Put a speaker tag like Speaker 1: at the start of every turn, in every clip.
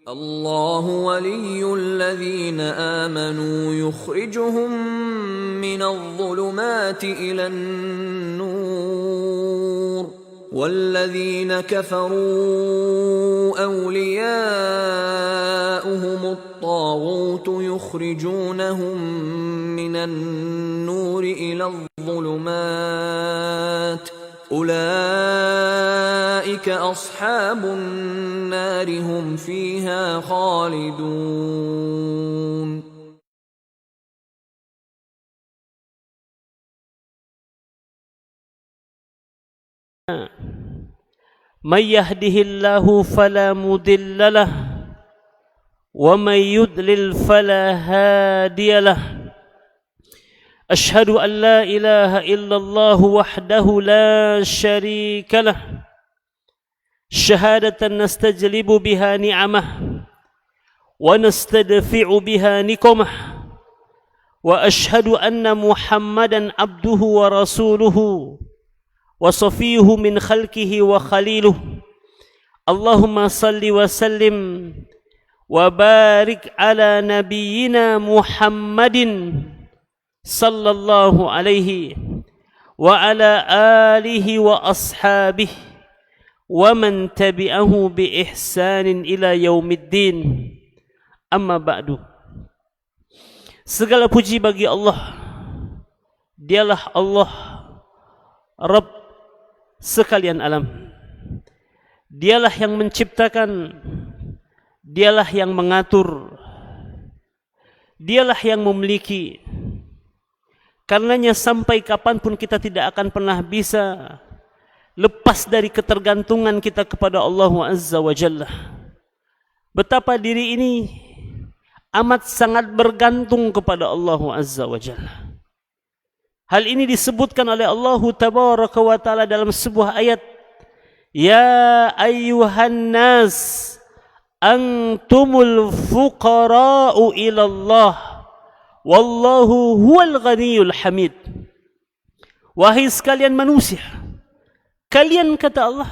Speaker 1: الله ولي الذين آمنوا يخرجهم من الظلمات إلى النور والذين كفروا أولياؤهم الطاغوت يخرجونهم من النور إلى الظلمات أولئك أصحاب النار هم فيها خالدون.
Speaker 2: من يهده الله فلا مضل له ومن يضلل فلا هادي له. أشهد أن لا إله إلا الله وحده لا شريك له شهادة نستجلب بها نعمه ونستدفع بها نقمه. وأشهد أن محمدا عبده ورسوله وصفيه من خلقه وخليله. اللهم صل وسلم وبارك على نبينا محمد صلى الله عليه وعلى آله وأصحابه ومن تبعه بإحسان إلى يوم الدين. Amma ba'du. Segala puji bagi Allah. Dialah Allah Rabb sekalian alam. Dialah yang menciptakan, dialah yang mengatur, dialah yang memiliki. Karenanya sampai kapanpun kita tidak akan pernah bisa lepas dari ketergantungan kita kepada Allah Azza wa Jalla. Betapa diri ini amat sangat bergantung kepada Allah Azza wa Jalla. Hal ini disebutkan oleh Allah Tabaraka wa Ta'ala dalam sebuah ayat. Ya ayyuhan nas antumul fuqara'u ilallah wallahu huwal ghaniyul hamid. Wahai sekalian manusia, kalian, kata Allah,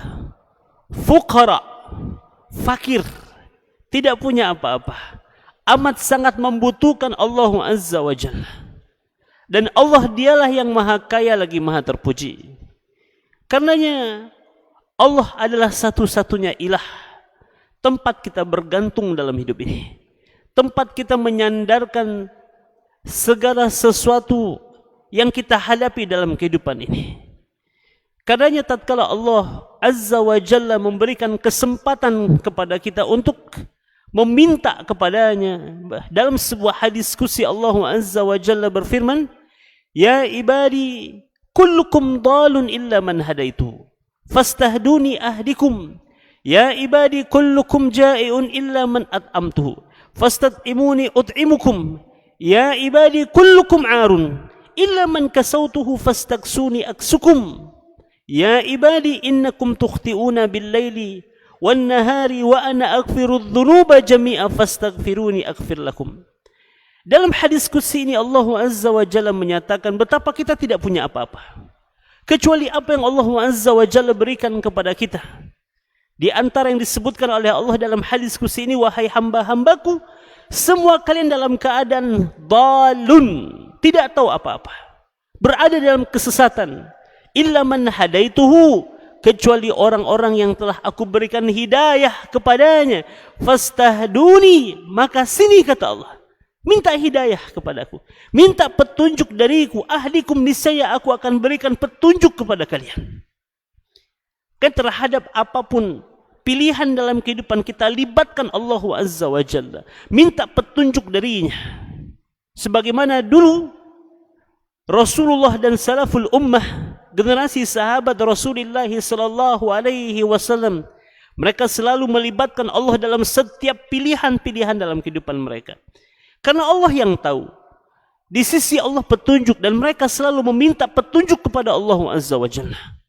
Speaker 2: fuqara, fakir, tidak punya apa-apa, amat sangat membutuhkan Allah Azza wa Jalla. Dan Allah dialah yang maha kaya lagi maha terpuji. Karenanya Allah adalah satu-satunya ilah, tempat kita bergantung dalam hidup ini, tempat kita menyandarkan segala sesuatu yang kita hadapi dalam kehidupan ini. Karenanya tatkala Allah Azza wa Jalla memberikan kesempatan kepada kita untuk meminta kepadanya, dalam sebuah hadis qudsi Allah Azza wa Jalla berfirman, Ya ibadi kullukum dalun illa man hadaitu fastahduni ahdikum. Ya ibadi kullukum ja'iun illa man at'amtuhu fastad'imuni ut'imukum. Ya ibadi kullukum arun illa man kasautuhu fastaksuni aksukum. Ya ibadi innakum tukhti'una bil-laili wan-nahari wa ana aghfiru adh-dhunuba jami'a fastaghfiruni aghfir lakum. Dalam hadis qudsi ini Allah Azza wa Jalla menyatakan betapa kita tidak punya apa-apa kecuali apa yang Allah Azza wa Jalla berikan kepada kita. Di antara yang disebutkan oleh Allah dalam hadis qudsi ini, wahai hamba-hambaku, semua kalian dalam keadaan dalun, tidak tahu apa-apa, berada dalam kesesatan. Illa man hadaituhu, kecuali orang-orang yang telah aku berikan hidayah kepadanya. Fastahduni, maka sini, kata Allah, minta hidayah kepadaku, minta petunjuk dariku. Ahdikum, niscaya aku akan berikan petunjuk kepada kalian. Kan terhadap apapun pilihan dalam kehidupan kita, libatkan Allah Azza wa Jalla, minta petunjuk darinya. Sebagaimana dulu Rasulullah dan salaful ummah, generasi sahabat Rasulullah sallallahu alaihi wasallam, mereka selalu melibatkan Allah dalam setiap pilihan-pilihan dalam kehidupan mereka. Karena Allah yang tahu di sisi Allah petunjuk, dan mereka selalu meminta petunjuk kepada Allah Azza wa Jalla.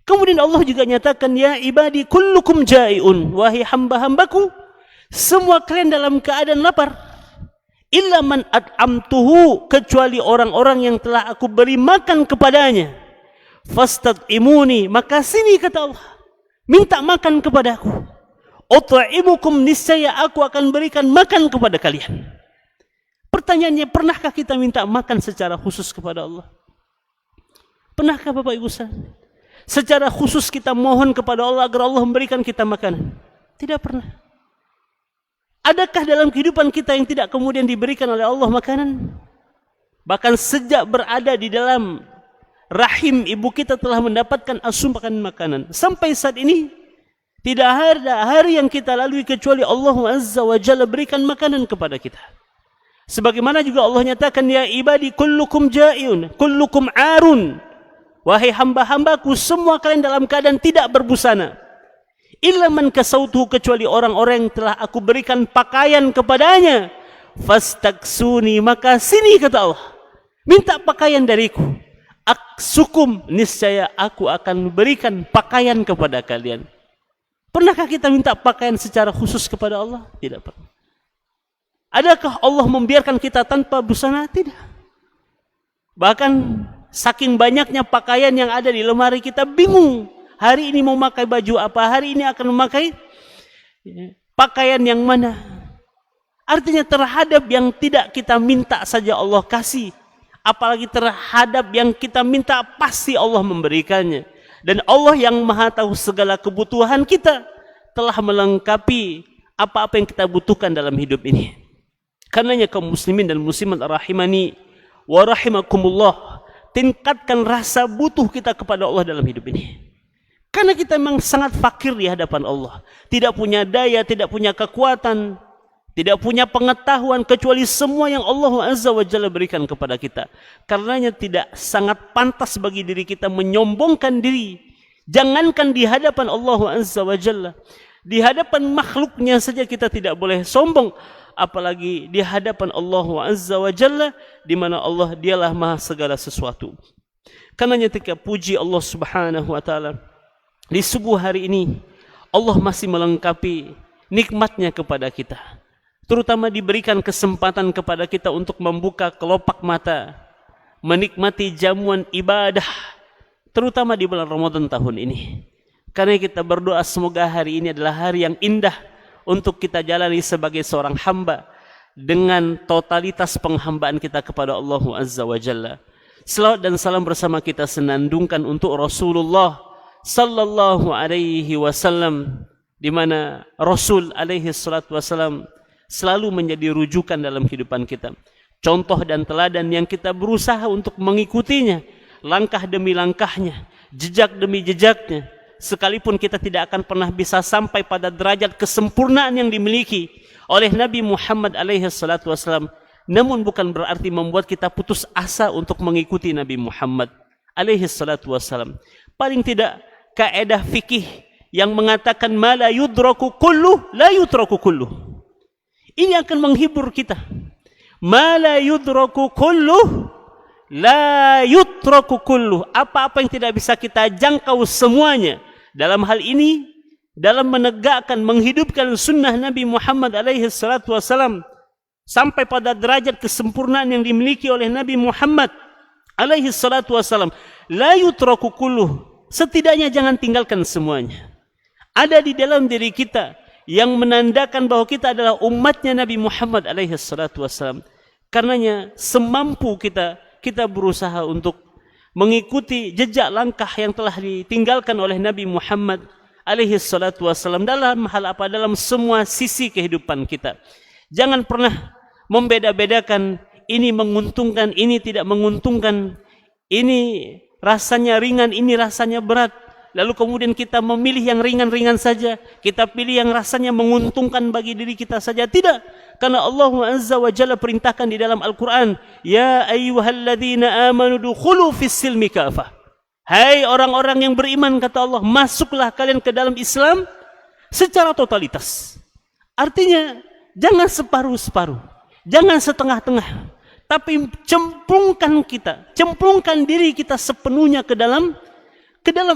Speaker 2: Kemudian Allah juga nyatakan, ya ibadi kullukum ja'iun, wahai hamba-hambaku, semua kalian dalam keadaan lapar. Illa man at'amtuhu, kecuali orang-orang yang telah aku beri makan kepadanya. Fastad'imuni, maka sini, kata Allah, minta makan kepadaku. Ut'imukum, niscaya aku akan berikan makan kepada kalian. Pertanyaannya, pernahkah kita minta makan secara khusus kepada Allah? Pernahkah Bapak Ibu sekalian? Secara khusus kita mohon kepada Allah agar Allah memberikan kita makanan? Tidak pernah. Adakah dalam kehidupan kita yang tidak kemudian diberikan oleh Allah makanan? Bahkan sejak berada di dalam rahim ibu kita telah mendapatkan asupan makanan. Sampai saat ini tidak ada hari yang kita lalui kecuali Allah Azza wa Jalla berikan makanan kepada kita. Sebagaimana juga Allah nyatakan, ya ibadi kullukum ja'iun, kullukum arun. Wahai hamba-hambaku, semua kalian dalam keadaan tidak berbusana. Illa man kasautuhu, kecuali orang-orang yang telah aku berikan pakaian kepadanya. Fastaksuni, maka sini kata Allah, minta pakaian dariku. Aksukum, niscaya aku akan berikan pakaian kepada kalian. Pernahkah kita minta pakaian secara khusus kepada Allah? Tidak pernah. Adakah Allah membiarkan kita tanpa busana? Tidak. Bahkan saking banyaknya pakaian yang ada di lemari kita bingung. Hari ini mau memakai baju apa? Hari ini akan memakai pakaian yang mana? Artinya terhadap yang tidak kita minta saja Allah kasih. Apalagi terhadap yang kita minta pasti Allah memberikannya. Dan Allah yang maha tahu segala kebutuhan kita telah melengkapi apa-apa yang kita butuhkan dalam hidup ini. Karenanya kaum muslimin dan muslimat rahimani wa rahimakumullah, tingkatkan rasa butuh kita kepada Allah dalam hidup ini. Karena kita memang sangat fakir di hadapan Allah. Tidak punya daya, tidak punya kekuatan, tidak punya pengetahuan kecuali semua yang Allah Azza wa Jalla berikan kepada kita. Karenanya tidak sangat pantas bagi diri kita menyombongkan diri. Jangankan di hadapan Allah Azza wa Jalla, di hadapan makhluknya saja kita tidak boleh sombong, apalagi di hadapan Allah Azza wa Jalla, di mana Allah dialah maha segala sesuatu. Karenanya ketika puji Allah Subhanahu wa taala, di subuh hari ini Allah masih melengkapi nikmatnya kepada kita. Terutama diberikan kesempatan kepada kita untuk membuka kelopak mata, menikmati jamuan ibadah, terutama di bulan Ramadan tahun ini. Karena kita berdoa semoga hari ini adalah hari yang indah untuk kita jalani sebagai seorang hamba dengan totalitas penghambaan kita kepada Allah Azza wa Jalla. Selawat dan salam bersama kita senandungkan untuk Rasulullah sallallahu alaihi wasallam, di mana Rasul alaihi salatu wasallam selalu menjadi rujukan dalam kehidupan kita. Contoh dan teladan yang kita berusaha untuk mengikutinya, langkah demi langkahnya, jejak demi jejaknya. Sekalipun kita tidak akan pernah bisa sampai pada derajat kesempurnaan yang dimiliki oleh Nabi Muhammad alaihi salatu wasallam, namun bukan berarti membuat kita putus asa untuk mengikuti Nabi Muhammad alaihi salatu wasallam. Paling tidak kaidah fikih yang mengatakan ma la yudraku kullu la yutraku kullu, ini akan menghibur kita. Ma la yudraku kullu la yutraku kullu, apa-apa yang tidak bisa kita jangkau semuanya. Dalam hal ini, dalam menegakkan, menghidupkan sunnah Nabi Muhammad alaihi salatu wasallam sampai pada derajat kesempurnaan yang dimiliki oleh Nabi Muhammad alaihi salatu wasallam, la yutraku kullu, setidaknya jangan tinggalkan semuanya. Ada di dalam diri kita yang menandakan bahwa kita adalah umatnya Nabi Muhammad alaihi salatu wasallam. Karenanya semampu kita berusaha untuk mengikuti jejak langkah yang telah ditinggalkan oleh Nabi Muhammad alaihi salatu wasallam dalam hal apa? Dalam semua sisi kehidupan kita. Jangan pernah membeda-bedakan, ini menguntungkan, ini tidak menguntungkan, ini rasanya ringan, ini rasanya berat. Lalu kemudian kita memilih yang ringan-ringan saja, kita pilih yang rasanya menguntungkan bagi diri kita saja. Tidak, karena Allah Azza wa Jalla perintahkan di dalam Al-Quran, ya ayyuhalladzina amanu dukhulu fis silmi kafah. Hai orang-orang yang beriman, kata Allah, masuklah kalian ke dalam Islam secara totalitas. Artinya jangan separuh-separuh, jangan setengah-tengah, tapi cemplungkan diri kita sepenuhnya ke dalam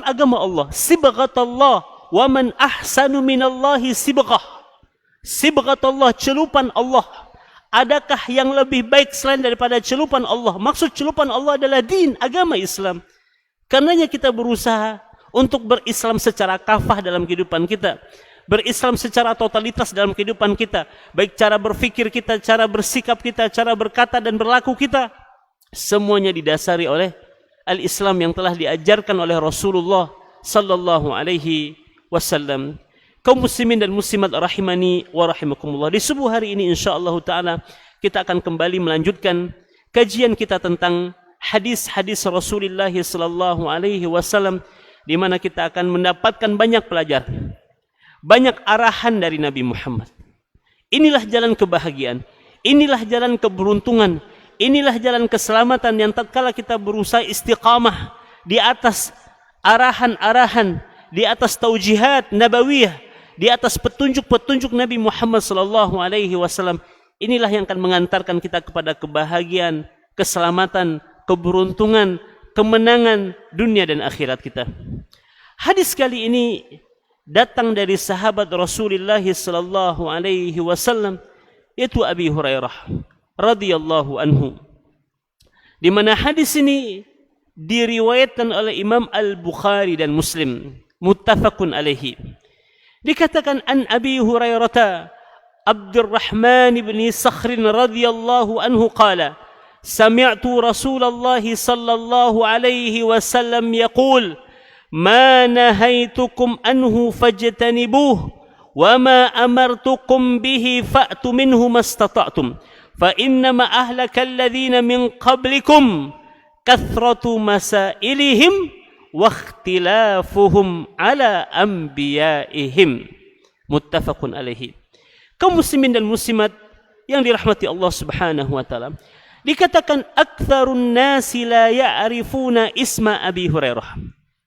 Speaker 2: agama Allah. Sibghatullah, wa man ahsanu minallahi sibghah. Sibghatullah, celupan Allah. Adakah yang lebih baik selain daripada celupan Allah? Maksud celupan Allah adalah din, agama Islam. Karenanya kita berusaha untuk berislam secara kafah dalam kehidupan kita. berislam secara totalitas dalam kehidupan kita, baik cara berfikir kita, cara bersikap kita, cara berkata dan berlaku kita, semuanya didasari oleh al-Islam yang telah diajarkan oleh Rasulullah sallallahu alaihi wasallam. Kaum muslimin dan muslimat rahimani wa rahimakumullah, di subuh hari ini insyaallah taala kita akan kembali melanjutkan kajian kita tentang hadis-hadis Rasulullah sallallahu alaihi wasallam, di mana kita akan mendapatkan banyak pelajaran, banyak arahan dari Nabi Muhammad. Inilah jalan kebahagiaan, inilah jalan keberuntungan, inilah jalan keselamatan yang tatkala kita berusaha istiqamah di atas arahan-arahan, di atas taujihat nabawiyah, di atas petunjuk-petunjuk Nabi Muhammad sallallahu alaihi wasallam. Inilah yang akan mengantarkan kita kepada kebahagiaan, keselamatan, keberuntungan, kemenangan dunia dan akhirat kita. Hadis kali ini datang dari sahabat Rasulullah sallallahu alaihi wasallam, yaitu Abi Hurairah radhiyallahu anhu. Di mana hadis ini diriwayatkan oleh Imam Al-Bukhari dan Muslim, muttafaqun alaihi. Dikatakan an Abi Hurairah Abdurrahman bin Sakhr radhiyallahu anhu qala sami'tu Rasulullah sallallahu alaihi wasallam yaqul ma nahaitukum anhu fajtanibuh wa ma amartukum bihi fa'tu minhu mastata'tum fa innama ahlaka alladhina min qablikum kathratu masailihim wa ikhtilafuhum ala anbiya'ihim. Muttafaqun alaihi. Kaum muslimin dan muslimat yang dirahmati Allah Subhanahu wa taala, dikatakan aktsarun nasi la ya'rifuna isma Abi Hurairah.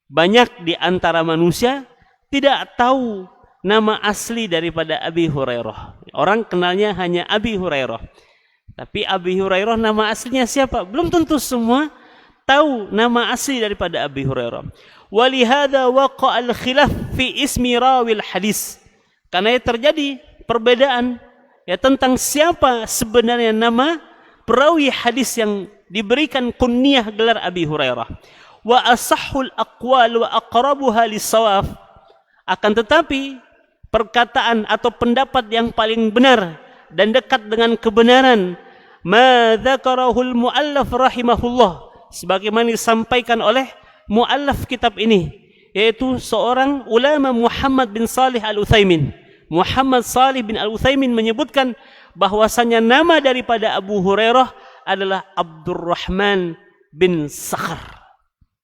Speaker 2: Banyak di antara manusia tidak tahu nama asli daripada Abi Hurairah. Orang kenalnya hanya Abi Hurairah. Tapi Abi Hurairah nama aslinya siapa? Belum tentu semua tahu nama asli daripada Abi Hurairah. Walihada waqa'al khilaf fi ismi rawil hadis. Karena terjadi perbedaan ya tentang siapa sebenarnya nama perawi hadis yang diberikan kunyah gelar Abi Hurairah. Wa asahhul aqwal wa aqrabuha lis-shawab. Akan tetapi perkataan atau pendapat yang paling benar dan dekat dengan kebenaran ma dzakarahul muallaf rahimahullah, sebagaimana disampaikan oleh muallaf kitab ini, yaitu seorang ulama Muhammad bin Salih Al-Utsaimin. Muhammad Salih bin Al-Utsaimin menyebutkan bahwasanya nama daripada Abu Hurairah adalah Abdurrahman bin Sakhr.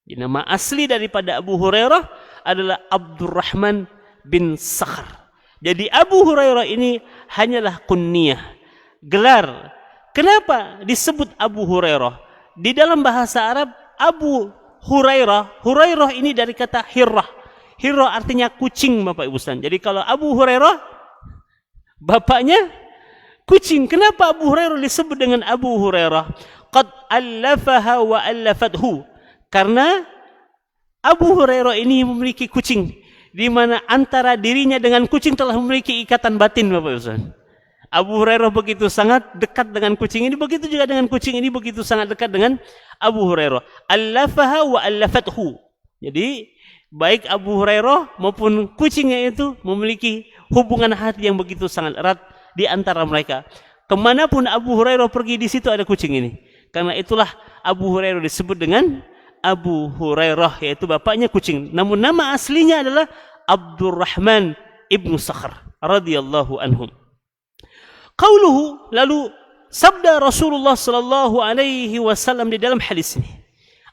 Speaker 2: Nama asli daripada Abu Hurairah adalah Abdurrahman bin Sakhr. Jadi Abu Hurairah ini hanyalah kunyah, gelar. Kenapa disebut Abu Hurairah? Di dalam bahasa Arab, Abu Hurairah, Hurairah ini dari kata hirrah. Hirrah artinya kucing, Bapak Ibu sekalian. Jadi kalau Abu Hurairah, bapaknya kucing. Kenapa Abu Hurairah disebut dengan Abu Hurairah? Qad allafaha wa allafathu. Karena Abu Hurairah ini memiliki kucing, di mana antara dirinya dengan kucing telah memiliki ikatan batin, Bapak Ibu sekalian. Abu Hurairah begitu sangat dekat dengan kucing ini, begitu juga dengan kucing ini begitu sangat dekat dengan Abu Hurairah. Allafaha wa allafathu. Jadi baik Abu Hurairah maupun kucingnya itu memiliki hubungan hati yang begitu sangat erat di antara mereka. Kemanapun Abu Hurairah pergi, di situ ada kucing ini. Karena itulah Abu Hurairah disebut dengan Abu Hurairah, yaitu bapaknya kucing. Namun nama aslinya adalah Abdurrahman ibnu Sakhr radhiyallahu anhum. Qauluhu, lalu sabda Rasulullah sallallahu alaihi wasallam di dalam hadis ini.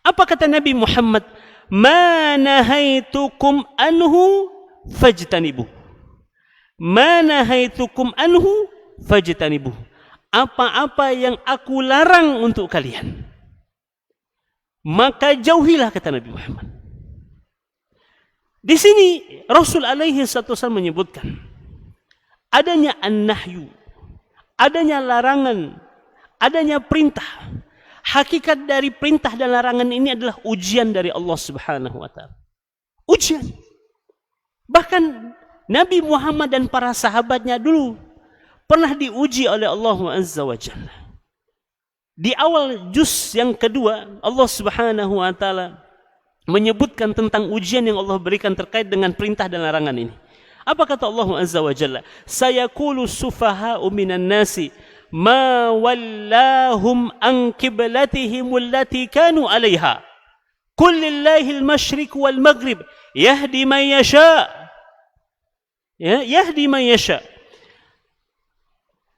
Speaker 2: Apa kata Nabi Muhammad? Ma nahaitukum anhu fajtanibuh. Ma nahaitukum anhu fajtanibuh. Apa-apa yang aku larang untuk kalian, maka jauhilah, kata Nabi Muhammad. Di sini Rasul alaihi wasallam menyebutkan adanya an-nahyu, adanya larangan, adanya perintah. Hakikat dari perintah dan larangan ini adalah ujian dari Allah Subhanahu wa taala. Ujian. Bahkan Nabi Muhammad dan para sahabatnya dulu pernah diuji oleh Allah Azza wa Jalla. Di awal juz yang kedua, Allah Subhanahu wa taala menyebutkan tentang ujian yang Allah berikan terkait dengan perintah dan larangan ini. Apa kata Allah Azza wa Jalla? Sayaqulu sufaha'u minan nasi ma wallahum an qiblatihim allati kanu 'alaiha. Qul lillahil masyriq wal maghrib yahdi man yasha. Ya, yahdi man yasha.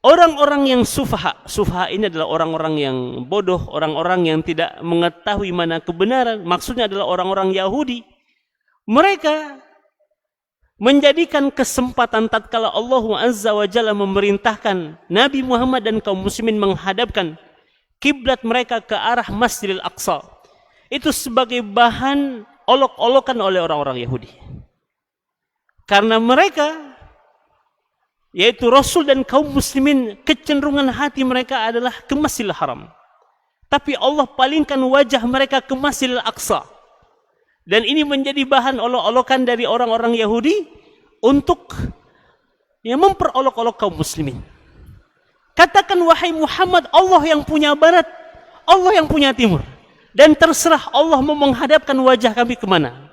Speaker 2: Orang-orang yang sufaha ini adalah orang-orang yang bodoh, orang-orang yang tidak mengetahui mana kebenaran. Maksudnya adalah orang-orang Yahudi. Mereka menjadikan kesempatan tatkala Allah Azza wa Jalla memerintahkan Nabi Muhammad dan kaum muslimin menghadapkan kiblat mereka ke arah Masjidil Aqsa. Itu sebagai bahan olok-olokan oleh orang-orang Yahudi. Karena mereka, yaitu Rasul dan kaum muslimin, kecenderungan hati mereka adalah ke Masjidil Haram. Tapi Allah palingkan wajah mereka ke Masjidil Aqsa. Dan ini menjadi bahan olok-olokan dari orang-orang Yahudi untuk memperolok-olok kaum muslimin. Katakan wahai Muhammad, Allah yang punya barat, Allah yang punya timur. Dan terserah Allah mau menghadapkan wajah kami kemana.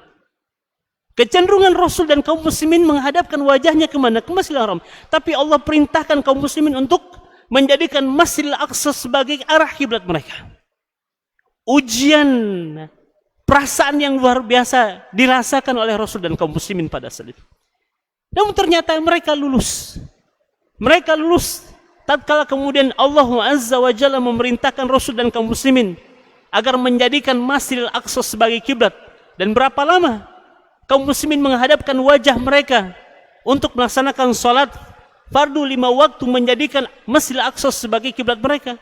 Speaker 2: Kecenderungan Rasul dan kaum muslimin menghadapkan wajahnya kemana? Ke Masjidil Haram. Tapi Allah perintahkan kaum muslimin untuk menjadikan Masjidil Aqsa sebagai arah kiblat mereka. Ujian perasaan yang luar biasa dirasakan oleh Rasul dan kaum muslimin pada saat itu. Namun ternyata mereka lulus. Mereka lulus tatkala kemudian Allah Azza wa Jalla memerintahkan Rasul dan kaum muslimin agar menjadikan Masjidil Aqsa sebagai kiblat. Dan berapa lama kaum muslimin menghadapkan wajah mereka untuk melaksanakan salat fardu 5 waktu, menjadikan Masjidil Aqsa sebagai kiblat mereka?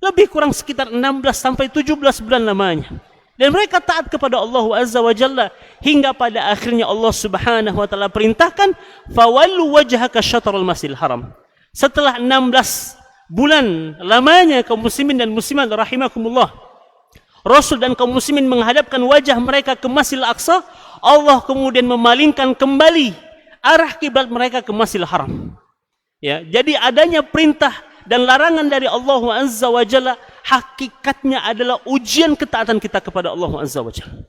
Speaker 2: Lebih kurang sekitar 16 sampai 17 bulan lamanya. Dan mereka taat kepada Allah Azza wa Jalla hingga pada akhirnya Allah Subhanahu wa taala perintahkan fawallu wajhaka syatrul Masjidil Haram. Setelah 16 bulan lamanya kaum muslimin dan muslimat rahimakumullah, Rasul dan kaum muslimin menghadapkan wajah mereka ke Masjidil Aqsa, Allah kemudian memalingkan kembali arah kiblat mereka ke Masjidil Haram. Ya, jadi adanya perintah dan larangan dari Allah Azza wa Jalla hakikatnya adalah ujian ketaatan kita kepada Allah Azza wa Jalla.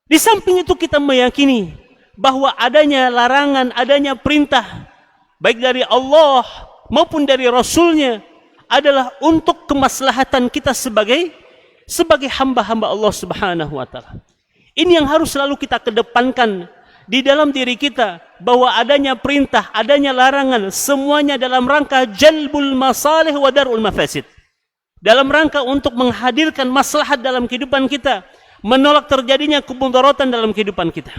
Speaker 2: Di samping itu kita meyakini bahwa adanya larangan, adanya perintah baik dari Allah maupun dari Rasulnya adalah untuk kemaslahatan kita sebagai hamba-hamba Allah Subhanahu wa taala. Ini yang harus selalu kita kedepankan di dalam diri kita, bahwa adanya perintah, adanya larangan, semuanya dalam rangka jalbul masalih wa darul mafasid. Dalam rangka untuk menghadirkan maslahat dalam kehidupan kita, menolak terjadinya kemudaratan dalam kehidupan kita.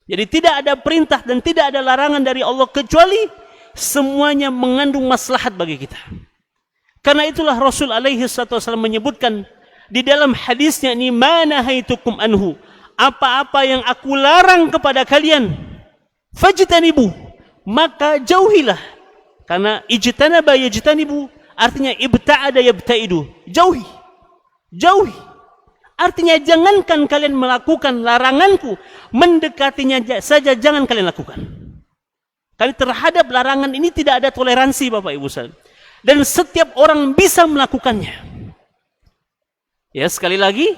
Speaker 2: Jadi tidak ada perintah dan tidak ada larangan dari Allah kecuali semuanya mengandung maslahat bagi kita. Karena itulah Rasul alaihi wasallam menyebutkan di dalam hadisnya ini, mana haitukum anhu, apa-apa yang aku larang kepada kalian, fajtanibu, maka jauhilah. Karena ijtanaba yajtanibu artinya ibta'ada yabta'idu, jauhi. Artinya jangankan kalian melakukan laranganku, mendekatinya saja jangan kalian lakukan. Karena terhadap larangan ini tidak ada toleransi Bapak Ibu sekalian. Dan setiap orang bisa melakukannya. Ya, sekali lagi,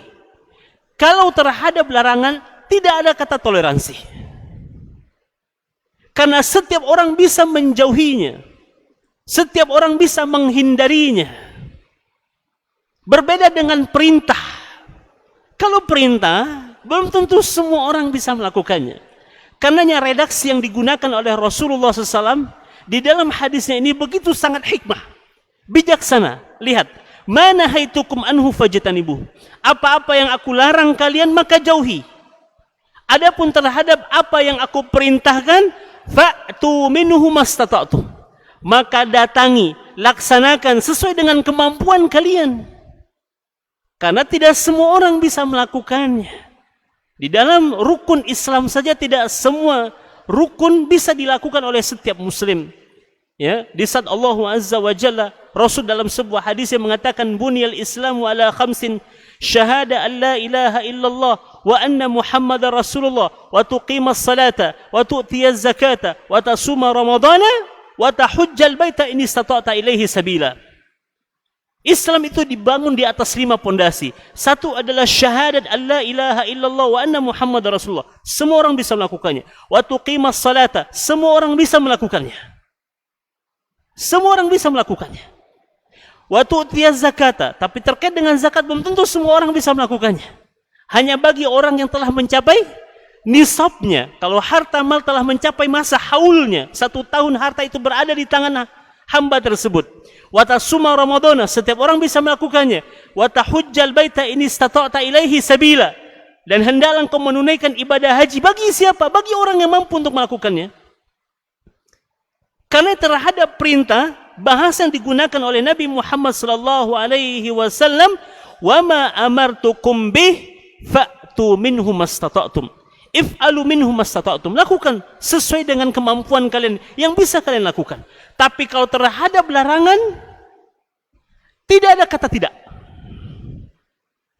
Speaker 2: kalau terhadap larangan tidak ada kata toleransi. Karena setiap orang bisa menjauhinya. Setiap orang bisa menghindarinya. Berbeda dengan perintah. Kalau perintah, belum tentu semua orang bisa melakukannya. Karenanya redaksi yang digunakan oleh Rasulullah SAW di dalam hadisnya ini begitu sangat hikmah, bijaksana. Lihat, mana haitukum anhu fajtanibu. Apa-apa yang aku larang kalian maka jauhi. Adapun terhadap apa yang aku perintahkan, fa'tu minhu mastata'tum. Maka datangi, laksanakan sesuai dengan kemampuan kalian. Karena tidak semua orang bisa melakukannya. Di dalam rukun Islam saja tidak semua rukun bisa dilakukan oleh setiap muslim. Ya, di saat Allah Azza wa Jalla, Rasul dalam sebuah hadis yang mengatakan bunyal Islamu ala khamsin, syahada an la ilaha illallah wa anna Muhammadar Rasulullah wa tuqimas salata wa tu'tiyaz zakata wa tasuma ramadana wa tahujjal baita in istata'ta ilaihi sabila. Islam itu dibangun di atas 5 pondasi. Satu adalah syahadat alla ilaha illallah wa anna Muhammad Rasulullah. Semua orang bisa melakukannya. Wa tuqimas salata, semua orang bisa melakukannya. Semua orang bisa melakukannya. Wa tu'tiyaz zakata, tapi terkait dengan zakat belum tentu semua orang bisa melakukannya. Hanya bagi orang yang telah mencapai nisabnya. Kalau harta mal telah mencapai masa haulnya, 1 tahun harta itu berada di tangan hamba tersebut. Wa tasuma ramadhana, setiap orang bisa melakukannya. Wa tahujjal baita in istata'ta ilaihi sabila, dan hendaklah engkau menunaikan ibadah haji. Bagi siapa? Bagi orang yang mampu untuk melakukannya. Karena terhadap perintah, bahasa yang digunakan oleh Nabi Muhammad sallallahu alaihi wasallam, wa ma amartukum bih fa'tu minhu mastata'tum. If'alu minhu mastata'tum. Lakukan sesuai dengan kemampuan kalian yang bisa kalian lakukan. Tapi kalau terhadap larangan, tidak ada kata tidak.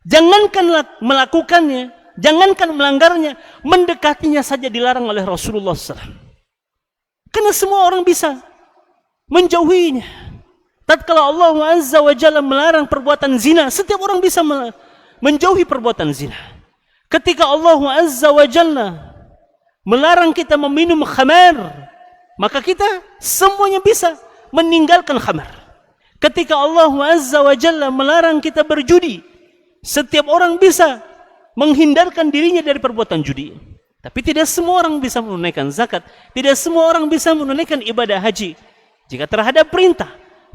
Speaker 2: Jangankan melakukannya, jangankan melanggarnya, mendekatinya saja dilarang oleh Rasulullah SAW. Karena semua orang bisa menjauhinya. Tatkala Allah Azza wa Jalla melarang perbuatan zina, setiap orang bisa menjauhi perbuatan zina. Ketika Allah Azza wa Jalla melarang kita meminum khamar, maka kita semuanya bisa meninggalkan khamar. Ketika Allah Azza wa Jalla melarang kita berjudi, setiap orang bisa menghindarkan dirinya dari perbuatan judi. Tapi tidak semua orang bisa menunaikan zakat, tidak semua orang bisa menunaikan ibadah haji. Jika terhadap perintah,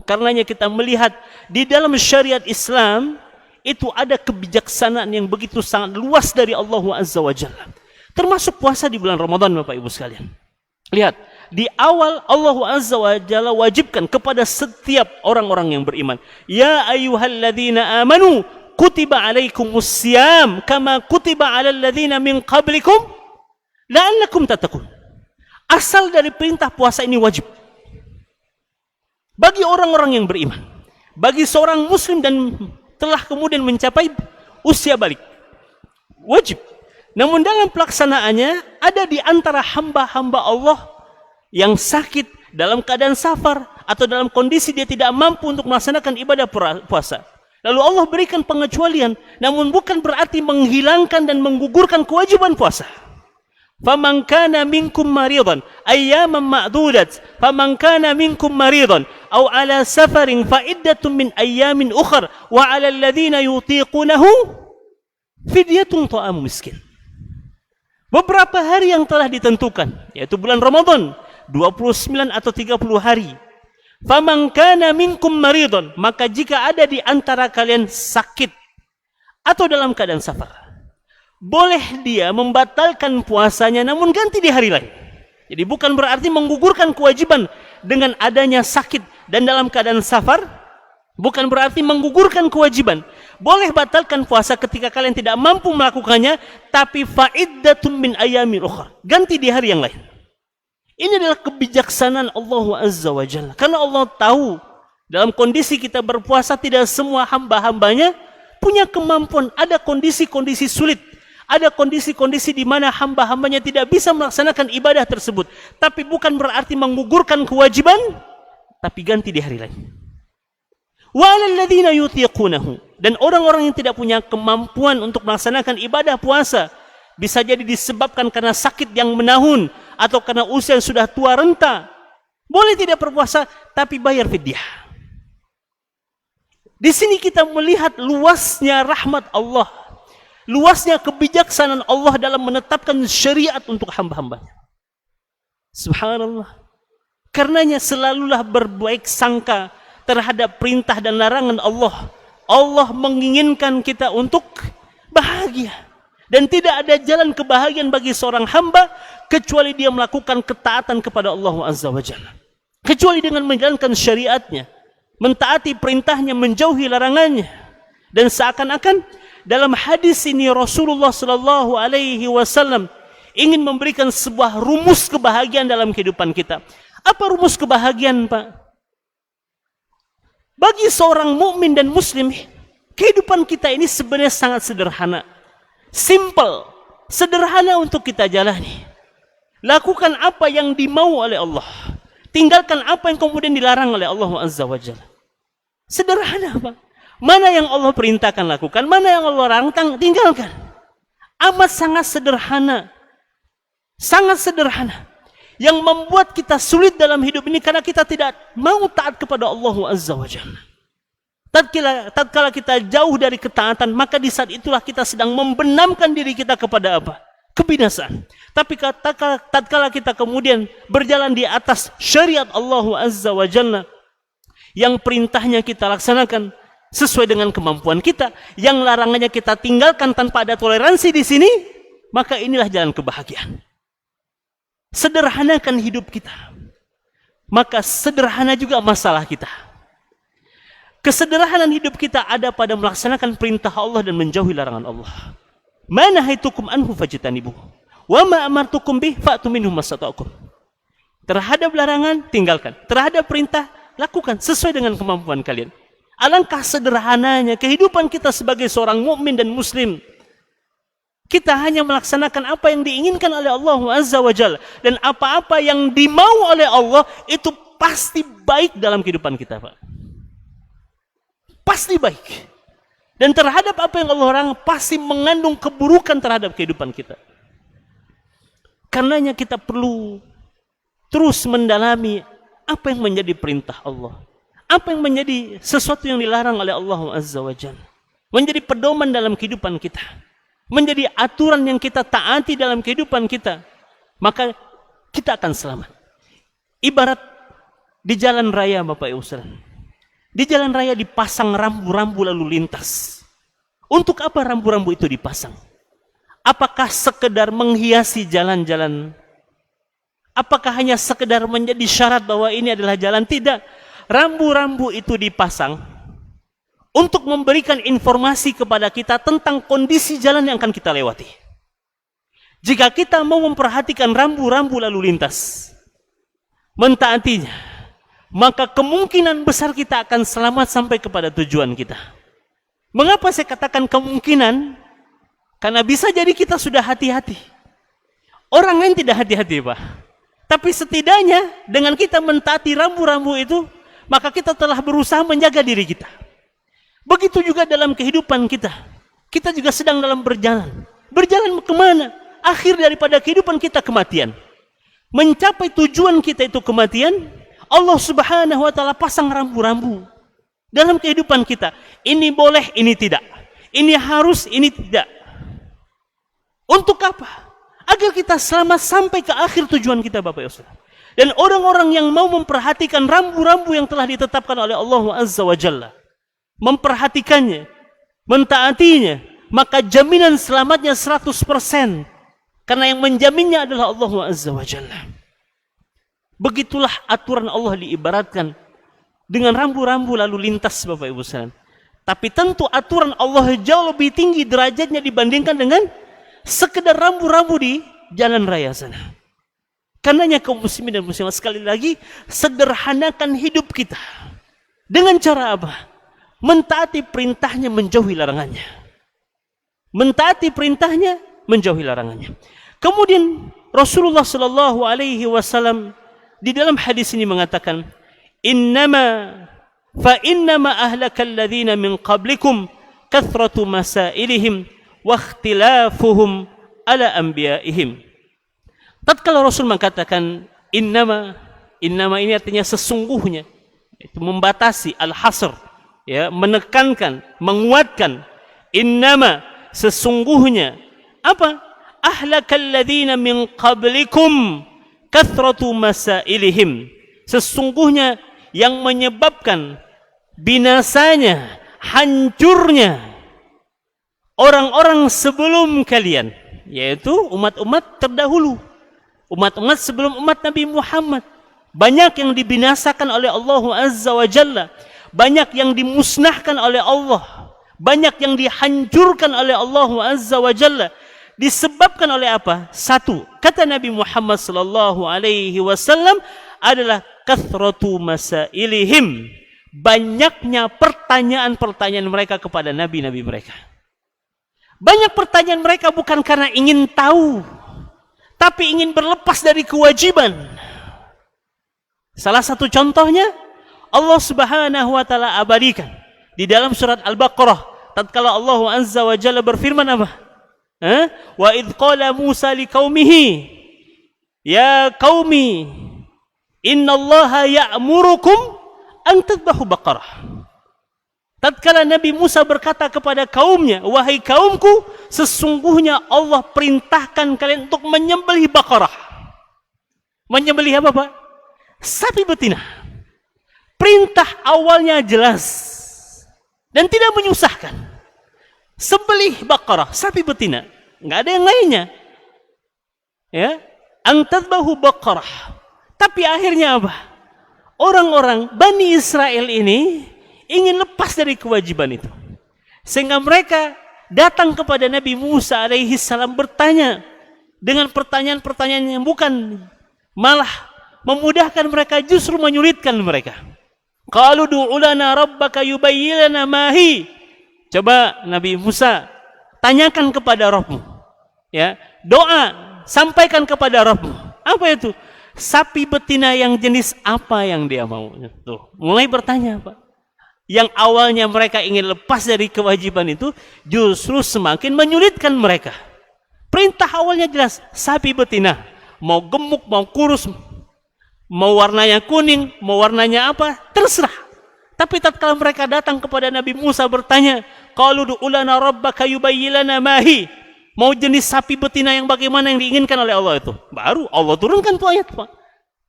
Speaker 2: karenanya kita melihat di dalam syariat Islam itu ada kebijaksanaan yang begitu sangat luas dari Allah Azza wa Jalla. Termasuk puasa di bulan Ramadan, Bapak Ibu sekalian. Lihat, di awal Allah Azza wa Jalla wajibkan kepada setiap orang-orang yang beriman. Ya ayyuhalladzina amanu kutiba alaikumus siyam kama kutiba alal ladzina min qablikum la'allakum tattaqun. Asal dari perintah puasa ini wajib bagi orang-orang yang beriman, bagi seorang muslim dan telah kemudian mencapai usia balik, wajib. Namun dalam pelaksanaannya ada di antara hamba-hamba Allah yang sakit, dalam keadaan safar, atau dalam kondisi dia tidak mampu untuk melaksanakan ibadah puasa. Lalu Allah berikan pengecualian, namun bukan berarti menghilangkan dan menggugurkan kewajiban puasa. فَمَنْ كَانَ مِنْكُمْ مَرِيضًا أَيَّامًا مَعْدُودَةً فَمَنْ كَانَ مِنْكُمْ مَرِيضًا أَوْ عَلَى سَفَرٍ فَعِدَّةٌ مِنْ أَيَّامٍ أُخَرَ وَعَلَى الَّذِينَ يُطِيقُونَهُ فِدْيَةٌ طَعَامُ مِسْكِينٍ. Beberapa hari yang telah ditentukan, yaitu bulan Ramadan, 29 atau 30 hari. فَمَنْ كَانَ مِنْكُمْ مَرِيضًا, maka jika ada di antara kalian sakit atau dalam keadaan safar, boleh dia membatalkan puasanya namun ganti di hari lain. Jadi bukan berarti menggugurkan kewajiban dengan adanya sakit dan dalam keadaan safar, bukan berarti menggugurkan kewajiban. Boleh batalkan puasa ketika kalian tidak mampu melakukannya, tapi fa'iddatun min ayyamin ukhra, ganti di hari yang lain. Ini adalah kebijaksanaan Allah Azza wa Jalla. Karena Allah tahu dalam kondisi kita berpuasa tidak semua hamba-hambanya punya kemampuan. Ada kondisi-kondisi sulit, ada kondisi-kondisi di mana hamba-hambanya tidak bisa melaksanakan ibadah tersebut. Tapi bukan berarti menggugurkan kewajiban, tapi ganti di hari lain. Wa 'alal ladzina yutiqunahu, dan orang-orang yang tidak punya kemampuan untuk melaksanakan ibadah puasa, bisa jadi disebabkan karena sakit yang menahun atau karena usia yang sudah tua renta, boleh tidak berpuasa tapi bayar fidyah. Di sini kita melihat luasnya rahmat Allah, luasnya kebijaksanaan Allah dalam menetapkan syariat untuk hamba-hambanya. Subhanallah. Karenanya selalulah berbaik sangka terhadap perintah dan larangan Allah. Allah menginginkan kita untuk bahagia. Dan tidak ada jalan kebahagiaan bagi seorang hamba kecuali dia melakukan ketaatan kepada Allah Azza wa Jalla. Kecuali dengan menjalankan syariatnya, mentaati perintahnya, menjauhi larangannya. Dan seakan-akan dalam hadis ini Rasulullah sallallahu alaihi wasallam ingin memberikan sebuah rumus kebahagiaan dalam kehidupan kita. Apa rumus kebahagiaan, Pak? Bagi seorang mukmin dan muslim, kehidupan kita ini sebenarnya sangat sederhana. Simple, sederhana untuk kita jalani. Lakukan apa yang dimau oleh Allah, tinggalkan apa yang kemudian dilarang oleh Allah Azza wa Jalla. Sederhana, Pak. Mana yang Allah perintahkan lakukan, mana yang Allah larang tinggalkan. Amat sangat sederhana. Sangat sederhana. Yang membuat kita sulit dalam hidup ini karena kita tidak mau taat kepada Allah Azza wa Jalla. Tatkala kita jauh dari ketaatan, maka di saat itulah kita sedang membenamkan diri kita kepada apa? Kebinasaan. Tapi tatkala kita kemudian berjalan di atas syariat Allah Azza wa Jalla, yang perintahnya kita laksanakan sesuai dengan kemampuan kita, yang larangannya kita tinggalkan tanpa ada toleransi di sini, maka inilah jalan kebahagiaan. Sederhanakan hidup kita, maka sederhana juga masalah kita. Kesederhanaan hidup kita ada pada melaksanakan perintah Allah dan menjauhi larangan Allah. Ma nahaitukum anhu fajtanibuh, wa ma amartukum bih fa'tu minhu mastata'tum. Terhadap larangan tinggalkan, terhadap perintah lakukan sesuai dengan kemampuan kalian. Alangkah sederhananya kehidupan kita sebagai seorang mukmin dan muslim. Kita hanya melaksanakan apa yang diinginkan oleh Allah Azza wa Jalla, dan apa-apa yang dimau oleh Allah itu pasti baik dalam kehidupan kita, Pak. Pasti baik. Dan terhadap apa yang Allah larang pasti mengandung keburukan terhadap kehidupan kita. Karenanya kita perlu terus mendalami apa yang menjadi perintah Allah, apa yang menjadi sesuatu yang dilarang oleh Allah Azza wa Jalla, menjadi pedoman dalam kehidupan kita, menjadi aturan yang kita taati dalam kehidupan kita, maka kita akan selamat. Ibarat di jalan raya, Bapak Ibu Saudara. Di jalan raya dipasang rambu-rambu lalu lintas. Untuk apa rambu-rambu itu dipasang? Apakah sekedar menghiasi jalan-jalan? Apakah hanya sekedar menjadi syarat bahwa ini adalah jalan? Tidak. Rambu-rambu itu dipasang untuk memberikan informasi kepada kita tentang kondisi jalan yang akan kita lewati. Jika kita mau memperhatikan rambu-rambu lalu lintas, mentaatinya, maka kemungkinan besar kita akan selamat sampai kepada tujuan kita. Mengapa saya katakan kemungkinan? Karena bisa jadi kita sudah hati-hati. Orang lain tidak hati-hati, Pak. Tapi setidaknya dengan kita mentaati rambu-rambu itu, maka kita telah berusaha menjaga diri kita. Begitu juga dalam kehidupan kita. Kita juga sedang dalam berjalan. Berjalan kemana? Akhir daripada kehidupan kita kematian. Mencapai tujuan kita itu kematian, Allah Subhanahu wa Ta'ala pasang rambu-rambu dalam kehidupan kita. Ini boleh, ini tidak. Ini harus, ini tidak. Untuk apa? Agar kita selamat sampai ke akhir tujuan kita, Bapak Ibu. Dan orang-orang yang mau memperhatikan rambu-rambu yang telah ditetapkan oleh Allah Azza wa Jalla, memperhatikannya, mentaatinya, maka jaminan selamatnya 100%. Karena yang menjaminnya adalah Allah Azza wa Jalla. Begitulah aturan Allah diibaratkan dengan rambu-rambu lalu lintas, Bapak Ibu sekalian. Tapi tentu aturan Allah jauh lebih tinggi derajatnya dibandingkan dengan sekedar rambu-rambu di jalan raya sana. Karenanya kaum muslimin dan muslimat, sekali lagi sederhanakan hidup kita. Dengan cara apa? Mentaati perintahnya, menjauhi larangannya. Mentaati perintahnya, menjauhi larangannya. Kemudian Rasulullah sallallahu alaihi wasallam di dalam hadis ini mengatakan, innama ahlakal ladzina min qablikum kathratu masailihim wa ikhtilafuhum ala anbiya'ihim. Tatkala Rasul mengatakan innama ini artinya sesungguhnya, itu membatasi, al-hasr, ya, menekankan, menguatkan. Innama sesungguhnya apa? Ahlakal ladzina min qablikum kathratu masailihim. Sesungguhnya yang menyebabkan binasanya, hancurnya orang-orang sebelum kalian, yaitu umat-umat terdahulu, umat-umat sebelum umat Nabi Muhammad. Banyak yang dibinasakan oleh Allah Azza wa Jalla, banyak yang dimusnahkan oleh Allah, banyak yang dihancurkan oleh Allah Azza wa Jalla. Disebabkan oleh apa? Satu, kata Nabi Muhammad sallallahu alaihi wasallam, adalah kathratu masailihim, banyaknya pertanyaan-pertanyaan mereka kepada nabi-nabi mereka. Banyak pertanyaan mereka bukan karena ingin tahu, tapi ingin berlepas dari kewajiban. Salah satu contohnya Allah Subhanahu wa Ta'ala abadikan Di dalam surat Al-Baqarah, tatkala Allah Azza wa Jalla berfirman apa? Wa idh qala Musa liqaumihi, ya qaumi, innallaha ya'murukum an tadhbahu baqarah. Tatkala Nabi Musa berkata kepada kaumnya, wahai kaumku, sesungguhnya Allah perintahkan kalian untuk menyembelih Baqarah. Menyembelih apa, Pak? Sapi betina. Perintah awalnya jelas dan tidak menyusahkan. Sembelih Baqarah, sapi betina. Enggak ada yang lainnya. Ya, an tadhbahu Baqarah. Tapi akhirnya apa? Orang-orang Bani Israel ini ingin lepas dari kewajiban itu. Sehingga mereka datang kepada Nabi Musa alaihi salam bertanya dengan pertanyaan-pertanyaan yang bukan malah memudahkan mereka, justru menyulitkan mereka. Qalu du'u lana rabbaka yubayyin lana ma hi. Coba Nabi Musa tanyakan kepada Rabbmu. Ya, doa sampaikan kepada Rabbmu. Apa itu? Sapi betina yang jenis apa yang dia mau? Tuh, mulai bertanya, Pak. Yang awalnya mereka ingin lepas dari kewajiban itu justru semakin menyulitkan mereka. Perintah awalnya jelas, sapi betina, mau gemuk, mau kurus, mau warnanya kuning, mau warnanya apa, terserah. Tapi tatkala mereka datang kepada Nabi Musa bertanya, qalu du'u lana rabbaka yubayyin lana ma hi, mau jenis sapi betina yang bagaimana yang diinginkan oleh Allah itu, baru Allah turunkan tuh ayat, Pak.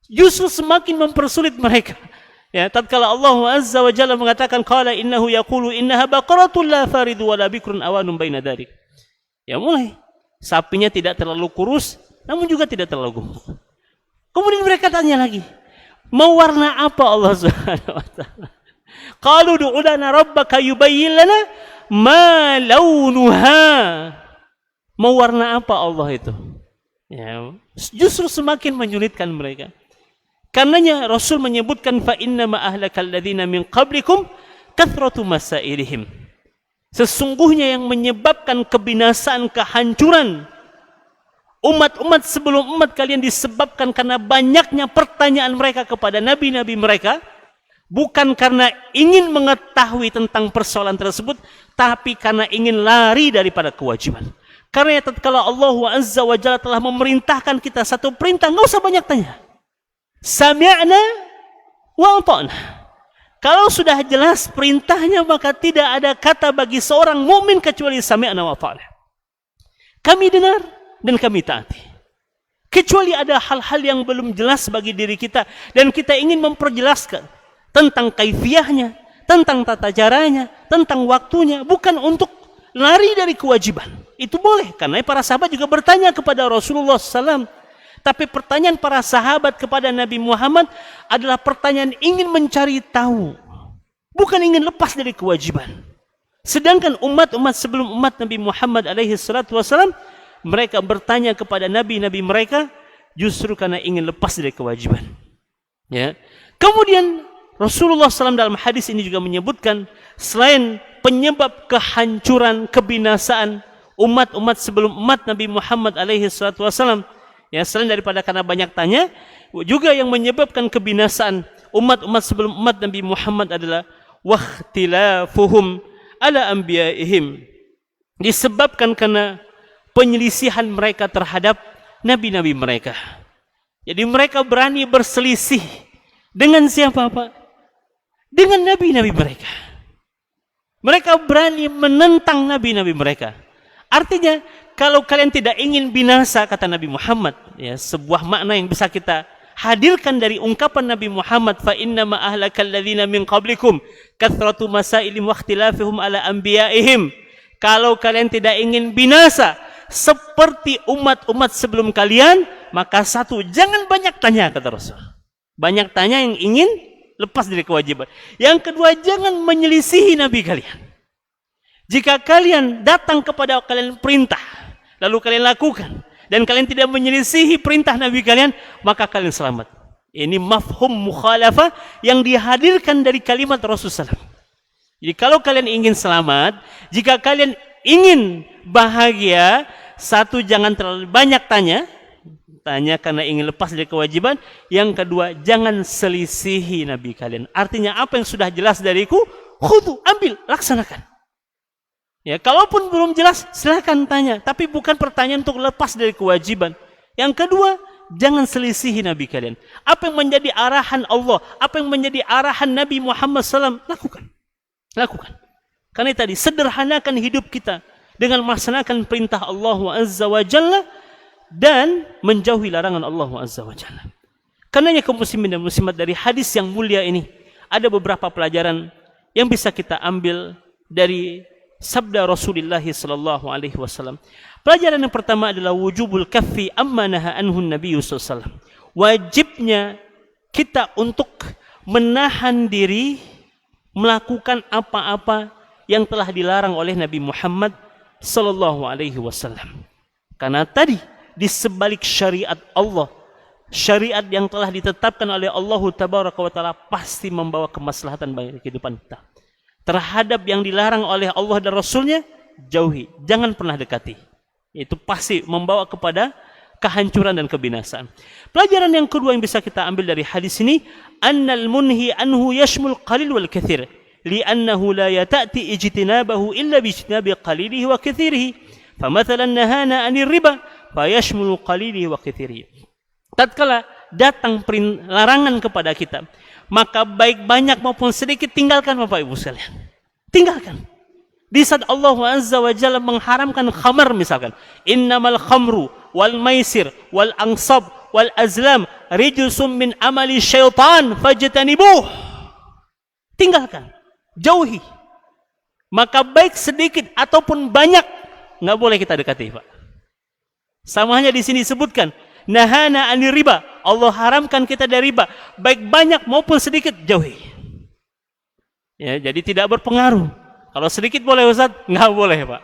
Speaker 2: Justru semakin mempersulit mereka. Ya, tatkala Allah Azza wa Jalla mengatakan qala innahu yaqulu innaha baqaratun la faridu wala bikrun awanun baina dzalik. Ya, mulai sapinya tidak terlalu kurus namun juga tidak terlalu gemuk. Kemudian mereka tanya lagi, mau warna apa Allah Subhanahu wa taala? Qalu du'u lana rabbaka yubayyin lana ma launuha. Mau warna apa Allah itu? Ya, justru semakin menyulitkan mereka. Karenanya Rasul menyebutkan fa inna ma ahlakal ladzina min qablikum kathratu masailihim. Sesungguhnya yang menyebabkan kebinasaan, kehancuran umat-umat sebelum umat kalian disebabkan karena banyaknya pertanyaan mereka kepada nabi-nabi mereka, bukan karena ingin mengetahui tentang persoalan tersebut, tapi karena ingin lari daripada kewajiban. Karena tatkala Allah Azza wa Jalla telah memerintahkan kita satu perintah, enggak usah banyak tanya. Sami'na wa ata'na. Kalau sudah jelas perintahnya, maka tidak ada kata bagi seorang mukmin kecuali sami'na wa ata'na. Kami dengar dan kami taati. Kecuali ada hal-hal yang belum jelas bagi diri kita dan kita ingin memperjelaskan tentang kaifiyahnya, tentang tata caranya, tentang waktunya, bukan untuk lari dari kewajiban. Itu boleh, karena para sahabat juga bertanya kepada Rasulullah SAW. Tapi pertanyaan para sahabat kepada Nabi Muhammad adalah pertanyaan ingin mencari tahu, bukan ingin lepas dari kewajiban. Sedangkan umat-umat sebelum umat Nabi Muhammad alaihi salatu wasallam, mereka bertanya kepada nabi-nabi mereka justru karena ingin lepas dari kewajiban. Ya. Kemudian Rasulullah SAW dalam hadis ini juga menyebutkan, selain penyebab kehancuran, kebinasaan umat-umat sebelum umat Nabi Muhammad alaihi salatu wasallam, ya, selain daripada karena banyak tanya, juga yang menyebabkan kebinasaan umat-umat sebelum umat Nabi Muhammad adalah wakhtilafuhum ala anbiya'ihim, disebabkan karena penyelisihan mereka terhadap nabi-nabi mereka. Jadi mereka berani berselisih dengan siapa, Pak? Dengan nabi-nabi mereka. Mereka berani menentang nabi-nabi mereka. Artinya, kalau kalian tidak ingin binasa, kata Nabi Muhammad, ya, sebuah makna yang bisa kita hadirkan dari ungkapan Nabi Muhammad, fa inna ma ahlakal ladzina min qablikum kathratu masailim wa ikhtilafihim ala anbiya'ihim. Kalau kalian tidak ingin binasa seperti umat-umat sebelum kalian, maka satu, jangan banyak tanya, kata Rasul. Banyak tanya yang ingin lepas dari kewajiban. Yang kedua, jangan menyelisihi nabi kalian. Jika kalian datang kepada kalian perintah, lalu kalian lakukan, dan kalian tidak menyelisihi perintah nabi kalian, maka kalian selamat. Ini mafhum mukhalafah yang dihadirkan dari kalimat Rasulullah SAW. Jadi kalau kalian ingin selamat, jika kalian ingin bahagia, satu, jangan terlalu banyak tanya karena ingin lepas dari kewajiban. Yang kedua, jangan selisihi nabi kalian. Artinya apa yang sudah jelas dariku, khudu, ambil, laksanakan. Ya, kalaupun belum jelas, silakan tanya. Tapi bukan pertanyaan untuk lepas dari kewajiban. Yang kedua, jangan selisihi Nabi kalian. Apa yang menjadi arahan Allah, apa yang menjadi arahan Nabi Muhammad SAW, lakukan. Lakukan. Karena tadi, sederhanakan hidup kita dengan melaksanakan perintah Allah Azza wa Jalla dan menjauhi larangan Allah Azza wa Jalla. Karenanya kaum muslimin dan muslimat, dari hadis yang mulia ini, ada beberapa pelajaran yang bisa kita ambil dari sabda Rasulullah sallallahu alaihi wasallam. Pelajaran yang pertama adalah wujubul kaffi amma naha anhu Nabi sallallahu alaihi wasallam. Wajibnya kita untuk menahan diri melakukan apa-apa yang telah dilarang oleh Nabi Muhammad sallallahu alaihi wasallam. Karena tadi di sebalik syariat Allah, syariat yang telah ditetapkan oleh Allah Tabaraka wa Ta'ala pasti membawa kemaslahatan bagi kehidupan kita. Terhadap yang dilarang oleh Allah dan Rasulnya, jauhi, jangan pernah dekati. Itu pasti membawa kepada kehancuran dan kebinasaan. Pelajaran yang kedua yang bisa kita ambil dari hadis ini, annal munhi anhu yashmul qalil wal kathir, li'annahu la yata'ti ijtinabahu illa bijtinabi qalilihi wa kathirihi. Famathalan nahana 'anil riba, fayashmulu qalilihi wa kathirihi. Tatkala datang larangan kepada kita, maka baik banyak maupun sedikit tinggalkan Bapak Ibu sekalian. Tinggalkan. Di saat Allah Azza wa Jalla mengharamkan khamar misalkan, innamal khamru wal maisir wal ansab wal azlam rijsum min amali syaitan fajtanibuh. Tinggalkan, jauhi. Maka baik sedikit ataupun banyak enggak boleh kita dekati, Pak. Sama hanya di sini disebutkan nahana anir riba, Allah haramkan kita dari riba, baik banyak maupun sedikit, jauhi. Ya, jadi tidak berpengaruh. Kalau sedikit boleh Ustaz, enggak boleh, Pak.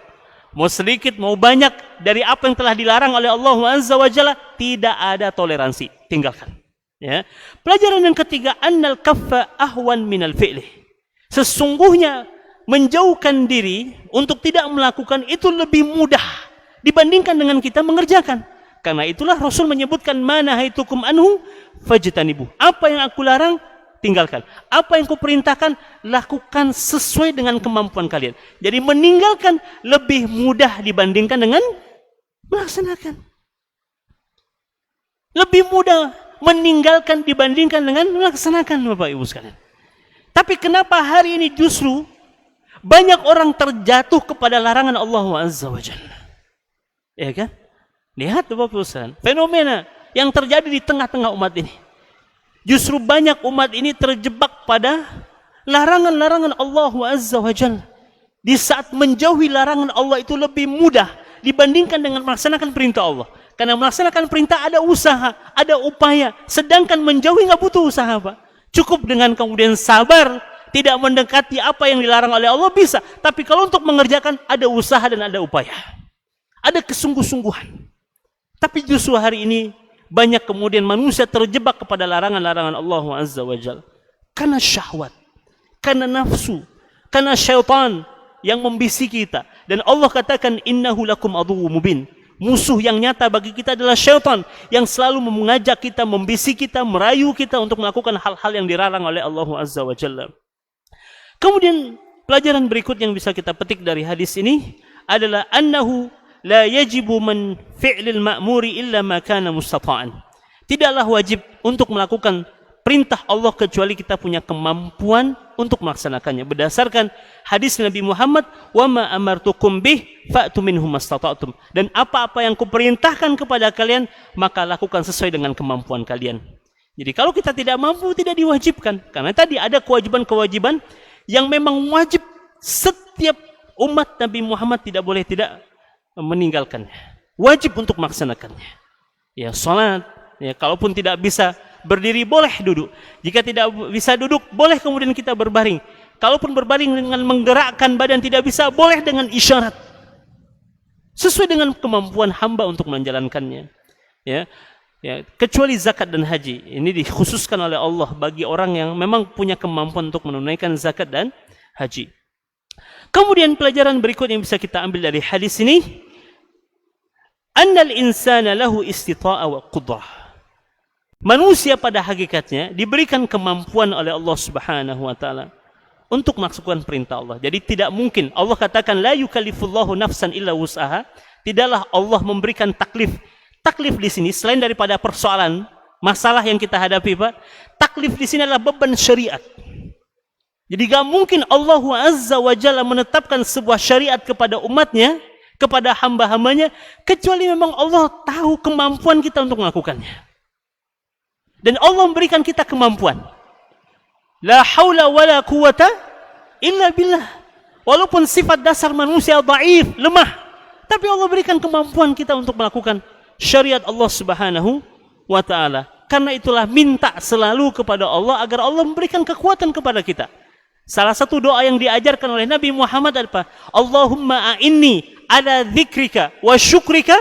Speaker 2: Mau sedikit mau banyak dari apa yang telah dilarang oleh Allah Azza wa Jalla, tidak ada toleransi, tinggalkan. Ya. Pelajaran yang ketiga, annal kaffa ahwan minal fi'li. Sesungguhnya menjauhkan diri untuk tidak melakukan itu lebih mudah dibandingkan dengan kita mengerjakan. Karena itulah Rasul menyebutkan mana haitukum anhu fajtanibu. Apa yang aku larang, tinggalkan. Apa yang kuperintahkan, lakukan sesuai dengan kemampuan kalian. Jadi meninggalkan lebih mudah dibandingkan dengan melaksanakan. Lebih mudah meninggalkan dibandingkan dengan melaksanakan, Bapak Ibu sekalian. Tapi kenapa hari ini justru banyak orang terjatuh kepada larangan Allah Azza wa Jalla? Ya kan? Lihat Bapak Ibu sekalian, fenomena yang terjadi di tengah-tengah umat ini. Justru banyak umat ini terjebak pada larangan-larangan Allah Azza wa Jalla. Di saat menjauhi larangan Allah itu lebih mudah dibandingkan dengan melaksanakan perintah Allah. Karena melaksanakan perintah ada usaha, ada upaya. Sedangkan menjauhi nggak butuh usaha, Pak. Cukup dengan kemudian sabar, tidak mendekati apa yang dilarang oleh Allah bisa. Tapi kalau untuk mengerjakan ada usaha dan ada upaya. Ada kesungguh-sungguhan. Tapi justru hari ini banyak kemudian manusia terjebak kepada larangan-larangan Allah Azza wa Jalla. Karena syahwat, karena nafsu, karena syaitan yang membisiki kita. Dan Allah katakan, innahu lakum aduwwum mubin. Musuh yang nyata bagi kita adalah syaitan yang selalu mengajak kita, membisiki kita, merayu kita untuk melakukan hal-hal yang dilarang oleh Allah Azza wa Jalla. Kemudian pelajaran berikut yang bisa kita petik dari hadis ini adalah annahu la yajibu man fi'lil ma'muri illa ma kana mustata'an. Tidaklah wajib untuk melakukan perintah Allah kecuali kita punya kemampuan untuk melaksanakannya. Berdasarkan hadis Nabi Muhammad, wa ma amartukum bih fa'tu minhu mastata'tum. Dan apa-apa yang kuperintahkan kepada kalian, maka lakukan sesuai dengan kemampuan kalian. Jadi kalau kita tidak mampu, tidak diwajibkan. Karena tadi ada kewajiban-kewajiban yang memang wajib setiap umat Nabi Muhammad tidak boleh tidak meninggalkannya. Wajib untuk melaksanakannya. Ya, salat, ya, kalaupun tidak bisa berdiri boleh duduk. Jika tidak bisa duduk, boleh kemudian kita berbaring. Kalaupun berbaring dengan menggerakkan badan tidak bisa, boleh dengan isyarat. Sesuai dengan kemampuan hamba untuk menjalankannya. Ya. Ya, kecuali zakat dan haji. Ini dikhususkan oleh Allah bagi orang yang memang punya kemampuan untuk menunaikan zakat dan haji. Kemudian pelajaran berikut yang bisa kita ambil dari hadis ini, annal insana lahu istita'a wa qudrah. Manusia pada hakikatnya diberikan kemampuan oleh Allah Subhanahu wa taala untuk melaksanakan perintah Allah. Jadi tidak mungkin Allah katakan la yukallifullahu nafsan illa wus'aha. Tidaklah Allah memberikan taklif. Taklif di sini selain daripada persoalan masalah yang kita hadapi, Pak, taklif di sini adalah beban syariat. Jadi gak mungkin Allah Azza wa Jalla menetapkan sebuah syariat kepada umatnya, kepada hamba-hambanya, kecuali memang Allah tahu kemampuan kita untuk melakukannya. Dan Allah memberikan kita kemampuan. La haula wala quwata illa billah. Walaupun sifat dasar manusia dhaif, lemah, tapi Allah berikan kemampuan kita untuk melakukan syariat Allah Subhanahu wa taala. Karena itulah minta selalu kepada Allah agar Allah memberikan kekuatan kepada kita. Salah satu doa yang diajarkan oleh Nabi Muhammad apa? Allahumma a'inni ala dzikrika wa syukrika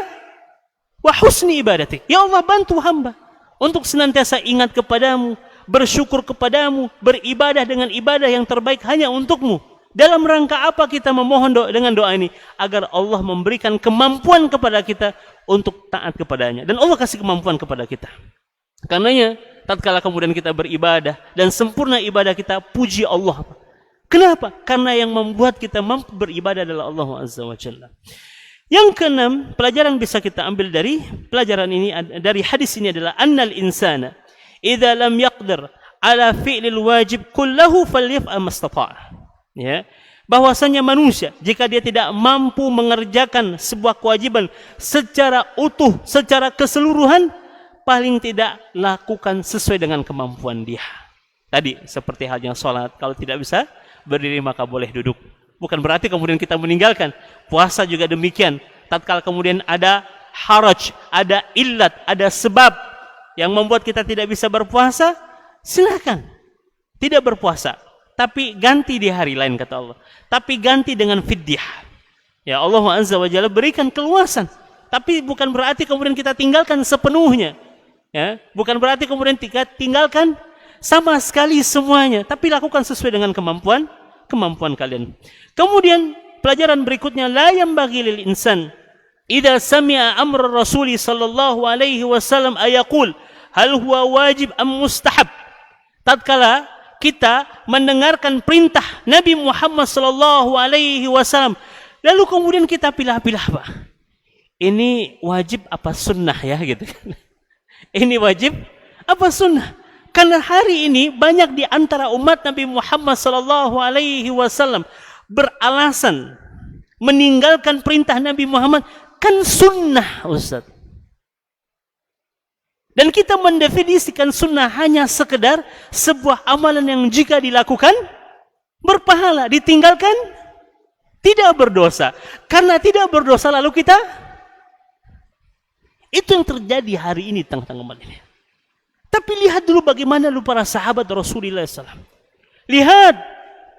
Speaker 2: wa husni ibadatik. Ya Allah, bantu hamba untuk senantiasa ingat kepadamu, bersyukur kepadamu, beribadah dengan ibadah yang terbaik hanya untukmu. Dalam rangka apa kita memohon dengan doa ini? Agar Allah memberikan kemampuan kepada kita untuk taat kepadanya. Dan Allah kasih kemampuan kepada kita. Karenanya, tatkala kemudian kita beribadah dan sempurna ibadah kita, puji Allah. Kenapa? Karena yang membuat kita mampu beribadah adalah Allah Azza wa Jalla. Yang keenam, pelajaran bisa kita ambil dari pelajaran ini, dari hadis ini adalah annal insana idza lam yaqdir ala fi'lil wajib kullahu falyaf'al mastata'. Ya, bahwasanya manusia jika dia tidak mampu mengerjakan sebuah kewajiban secara utuh, secara keseluruhan, paling tidak lakukan sesuai dengan kemampuan dia. Tadi seperti halnya sholat, kalau tidak bisa berdiri maka boleh duduk. Bukan berarti kemudian kita meninggalkan. Puasa juga demikian. Tatkala kemudian ada haraj, ada illat, ada sebab yang membuat kita tidak bisa berpuasa, silakan tidak berpuasa. Tapi ganti di hari lain kata Allah. Tapi ganti dengan fidyah. Ya, Allah Azza wa Jalla berikan keluasan. Tapi bukan berarti kemudian kita tinggalkan sepenuhnya. Ya, bukan berarti kemudian kita tinggalkan sama sekali semuanya. Tapi lakukan sesuai dengan kemampuan kalian. Kemudian pelajaran berikutnya, la yanbaghi lil insan idza sami'a amra Rasul sallallahu alaihi wasallam ayaqul hal huwa wajib am mustahab. Tatkala kita mendengarkan perintah Nabi Muhammad sallallahu alaihi wasallam, lalu kemudian kita pilah-pilah, Pak. Ini wajib apa sunnah ya gitu kan. Ini wajib apa sunnah? Karena hari ini banyak di antara umat Nabi Muhammad sallallahu alaihi wasallam beralasan meninggalkan perintah Nabi Muhammad kan sunnah, Ustaz. Dan kita mendefinisikan sunnah hanya sekedar sebuah amalan yang jika dilakukan berpahala, ditinggalkan tidak berdosa. Karena tidak berdosa lalu kita, itu yang terjadi hari ini teman-teman ini. Tapi lihat dulu bagaimana dulu para sahabat Rasulullah SAW. Lihat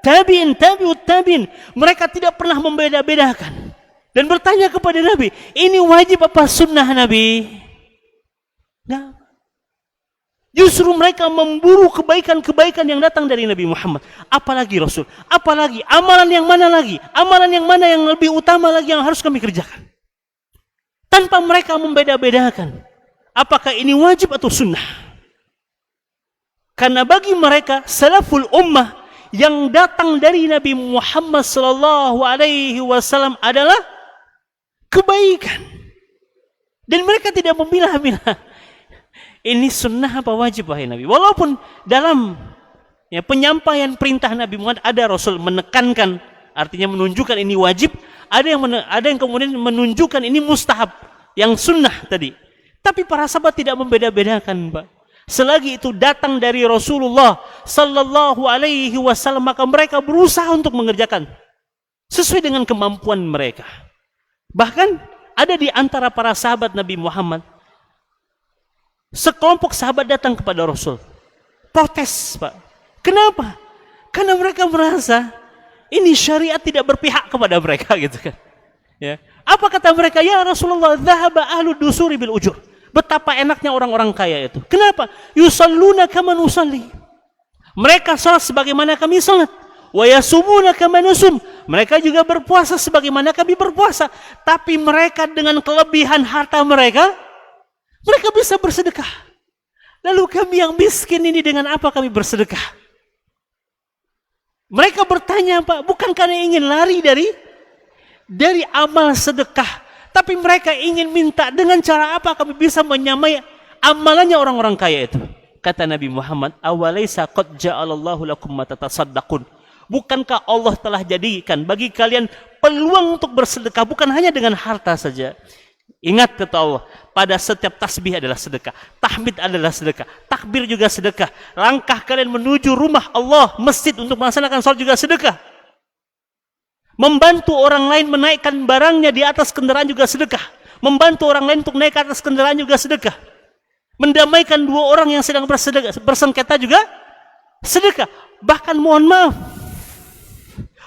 Speaker 2: tabi'in, tabi'ut tabi'in, mereka tidak pernah membeda-bedakan dan bertanya kepada Nabi, ini wajib apa sunnah Nabi? Nah, justru mereka memburu kebaikan-kebaikan yang datang dari Nabi Muhammad. Apalagi Rasul, apalagi amalan yang mana lagi, amalan yang mana yang lebih utama lagi yang harus kami kerjakan. Tanpa mereka membeda-bedakan apakah ini wajib atau sunnah. Karena bagi mereka salaful ummah yang datang dari Nabi Muhammad sallallahu alaihi wasallam adalah kebaikan. Dan mereka tidak memilah-milah. Ini sunnah apa wajib wahai Nabi. Walaupun dalam penyampaian perintah Nabi Muhammad ada Rasul menekankan, artinya menunjukkan ini wajib, ada yang kemudian menunjukkan ini mustahab, yang sunnah tadi. Tapi para sahabat tidak membeda-bedakan, Pak. Selagi itu datang dari Rasulullah sallallahu alaihi wasallam, maka mereka berusaha untuk mengerjakan sesuai dengan kemampuan mereka. Bahkan ada di antara para sahabat Nabi Muhammad, sekelompok sahabat datang kepada Rasul, protes, Pak. Kenapa? Karena mereka merasa ini syariat tidak berpihak kepada mereka, gitu kan? Ya. Apa kata mereka? Ya Rasulullah, dhahaba ahlu dusuri bil ujur. Betapa enaknya orang-orang kaya itu. Kenapa? Yusalluna kama nusalli. Mereka salat sebagaimana kami salat. Wa yasumuna kama nusum. Mereka juga berpuasa sebagaimana kami berpuasa. Tapi mereka dengan kelebihan harta mereka bisa bersedekah. Lalu kami yang miskin ini dengan apa kami bersedekah? Mereka bertanya, Pak, bukan karena ingin lari dari amal sedekah, tapi mereka ingin minta dengan cara apa kami bisa menyamai amalannya orang-orang kaya itu. Kata Nabi Muhammad, awalaysa qad ja'alallahu lakum ma tatasaddaqun. Bukankah Allah telah jadikan bagi kalian peluang untuk bersedekah bukan hanya dengan harta saja. Ingat kata Allah, pada setiap tasbih adalah sedekah, tahmid adalah sedekah, takbir juga sedekah. Langkah kalian menuju rumah Allah, masjid untuk melaksanakan salat juga sedekah. Membantu orang lain menaikkan barangnya di atas kendaraan juga sedekah. Membantu orang lain untuk naik ke atas kendaraan juga sedekah. Mendamaikan dua orang yang sedang bersengketa juga sedekah. Bahkan mohon maaf,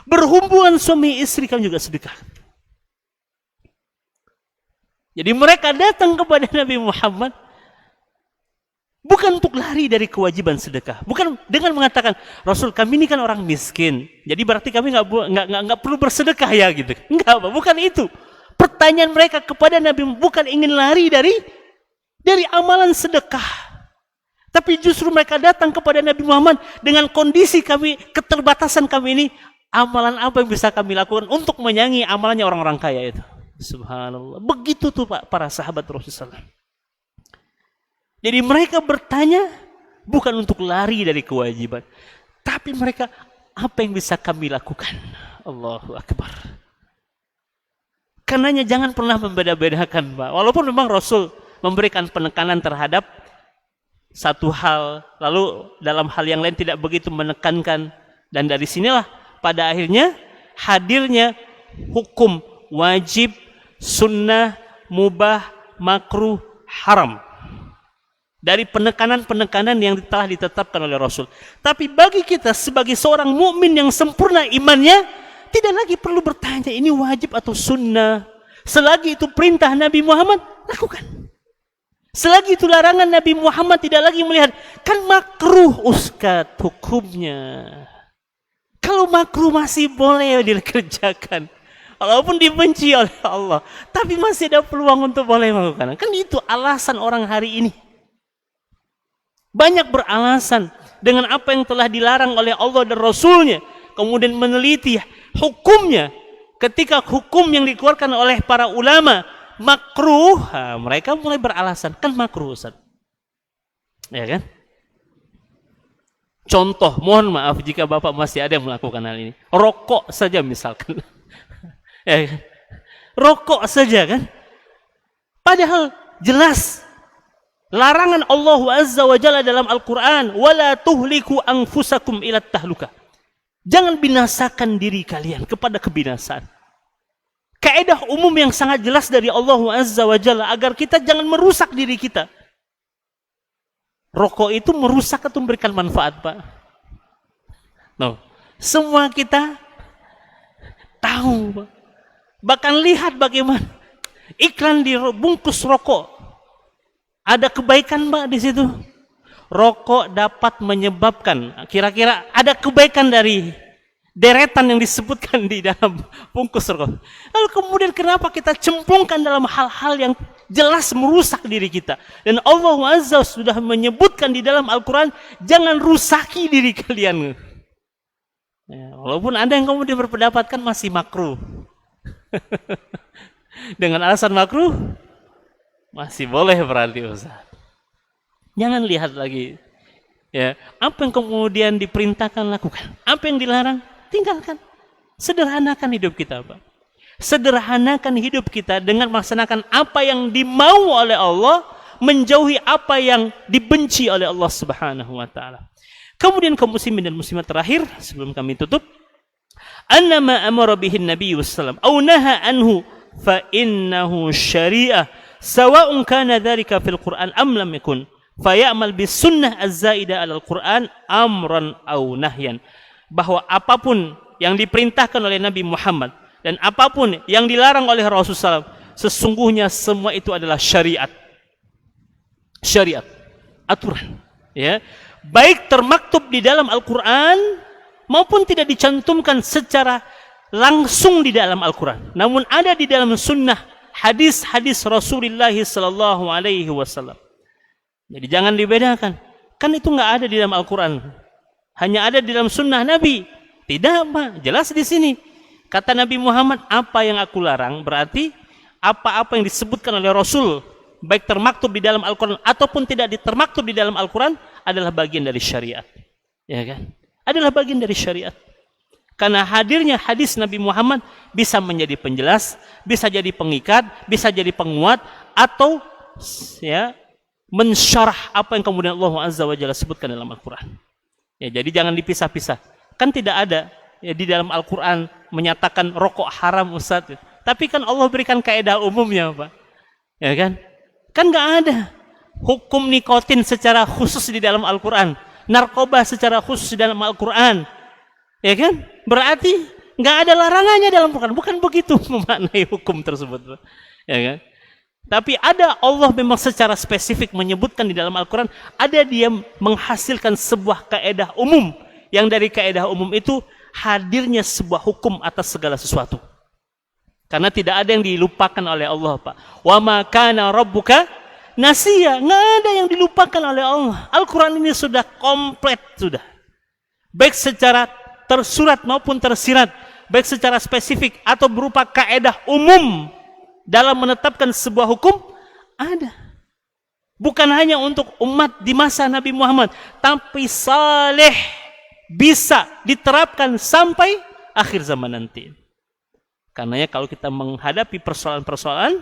Speaker 2: berhubungan suami istri kan juga sedekah. Jadi mereka datang kepada Nabi Muhammad bukan untuk lari dari kewajiban sedekah, bukan dengan mengatakan, Rasul kami ini kan orang miskin, jadi berarti kami nggak perlu bersedekah ya gitu. Enggak, bukan itu. Pertanyaan mereka kepada Nabi bukan ingin lari dari amalan sedekah, tapi justru mereka datang kepada Nabi Muhammad dengan kondisi kami, keterbatasan kami ini, amalan apa yang bisa kami lakukan untuk menyaingi amalannya orang-orang kaya itu. Subhanallah. Begitu tuh Pak para sahabat Rasulullah. Jadi mereka bertanya bukan untuk lari dari kewajiban, tapi mereka apa yang bisa kami lakukan. Allahu Akbar. Karenanya jangan pernah membeda-bedakan, Pak. Walaupun memang Rasul memberikan penekanan terhadap satu hal, lalu dalam hal yang lain tidak begitu menekankan, dan dari sinilah pada akhirnya hadirnya hukum wajib, sunnah, mubah, makruh, haram. Dari penekanan-penekanan yang telah ditetapkan oleh Rasul. Tapi bagi kita sebagai seorang mukmin yang sempurna imannya, tidak lagi perlu bertanya ini wajib atau sunnah. Selagi itu perintah Nabi Muhammad, lakukan. Selagi itu larangan Nabi Muhammad, tidak lagi melihat kan makruh Ustaz hukumnya. Kalau makruh masih boleh dikerjakan. Walaupun dibenci oleh Allah, tapi masih ada peluang untuk boleh melakukan. Kan itu alasan orang hari ini. Banyak beralasan dengan apa yang telah dilarang oleh Allah dan Rasulnya, kemudian meneliti hukumnya. Ketika hukum yang dikeluarkan oleh para ulama makruh, mereka mulai beralasan kan makruh Ustaz. Ya kan? Contoh, mohon maaf jika Bapak masih ada yang melakukan hal ini. Rokok saja misalkan. Ya kan? Rokok saja kan? Padahal jelas larangan Allah Azza wa Jalla dalam Al-Quran, wala tuhliku anfusakum ila tahluka. Jangan binasakan diri kalian kepada kebinasaan. Kaidah umum yang sangat jelas dari Allah Azza wa Jalla agar kita jangan merusak diri kita. Rokok itu merusak atau memberikan manfaat, Pak? No. Semua kita tahu, Pak. Bahkan lihat bagaimana iklan di bungkus rokok. Ada kebaikan, Pak, di situ. Rokok dapat menyebabkan, kira-kira ada kebaikan dari deretan yang disebutkan di dalam bungkus rokok. Lalu kemudian kenapa kita cemplungkan dalam hal-hal yang jelas merusak diri kita? Dan Allah Azza sudah menyebutkan di dalam Al-Quran, jangan rusaki diri kalian. Ya, walaupun ada yang kemudian berpendapat kan masih makruh. Dengan alasan makruh masih boleh berarti Ustaz. Jangan lihat lagi ya, apa yang kemudian diperintahkan lakukan, apa yang dilarang tinggalkan. Sederhanakan hidup kita, Pak. Sederhanakan hidup kita dengan melaksanakan apa yang dimau oleh Allah, menjauhi apa yang dibenci oleh Allah Subhanahu wa taala. Kemudian kaum muslimin dan muslimat terakhir sebelum kami tutup, annama amara bihi Nabi sallallahu alaihi wasallam au naha anhu fa innahu syari'ah sawa'un kana dzalika fil Qur'an am lam yakun fa ya'mal bis sunnah az-za'idah 'alal Qur'an amran au nahyan. Bahwa apapun yang diperintahkan oleh Nabi Muhammad dan apapun yang dilarang oleh Rasulullah SAW, sesungguhnya semua itu adalah syariat. Syariat, aturan, ya. Baik termaktub di dalam Al-Qur'an maupun tidak dicantumkan secara langsung di dalam Al-Quran, namun ada di dalam sunnah hadis-hadis Rasulullah sallallahu alaihi wasallam. Jadi jangan dibedakan. Kan itu nggak ada di dalam Al-Quran, hanya ada di dalam sunnah Nabi. Tidak, Pak. Jelas di sini. Kata Nabi Muhammad, apa yang aku larang berarti apa-apa yang disebutkan oleh Rasul, baik termaktub di dalam Al-Quran ataupun tidak ditermaktub di dalam Al-Quran, adalah bagian dari syariat. Ya kan? Adalah bagian dari syariat. Karena hadirnya hadis Nabi Muhammad bisa menjadi penjelas, bisa jadi pengikat, bisa jadi penguat, atau ya mensyarah apa yang kemudian Allah Azza wa Jalla sebutkan dalam Al-Quran. Ya, jadi jangan dipisah-pisah. Kan tidak ada ya, di dalam Al-Quran menyatakan rokok haram, Ustaz. Tapi kan Allah berikan kaidah umumnya, Pak. Ya kan? Kan nggak ada hukum nikotin secara khusus di dalam Al-Quran, narkoba secara khusus di dalam Al-Quran. Ya kan? Berarti nggak ada larangannya dalam Al-Quran. Bukan begitu memaknai hukum tersebut, Pak. Ya kan? Tapi ada, Allah memang secara spesifik menyebutkan di dalam Al-Quran, ada dia menghasilkan sebuah kaidah umum, yang dari kaidah umum itu hadirnya sebuah hukum atas segala sesuatu. Karena tidak ada yang dilupakan oleh Allah, Pak. Wa ma kana rabbuka nasiya, nggak ada yang dilupakan oleh Allah. Al-Quran ini sudah komplit, sudah. Baik secara tersurat maupun tersirat, baik secara spesifik atau berupa kaidah umum dalam menetapkan sebuah hukum, ada. Bukan hanya untuk umat di masa Nabi Muhammad, tapi saleh bisa diterapkan sampai akhir zaman nanti. Karenanya kalau kita menghadapi persoalan-persoalan,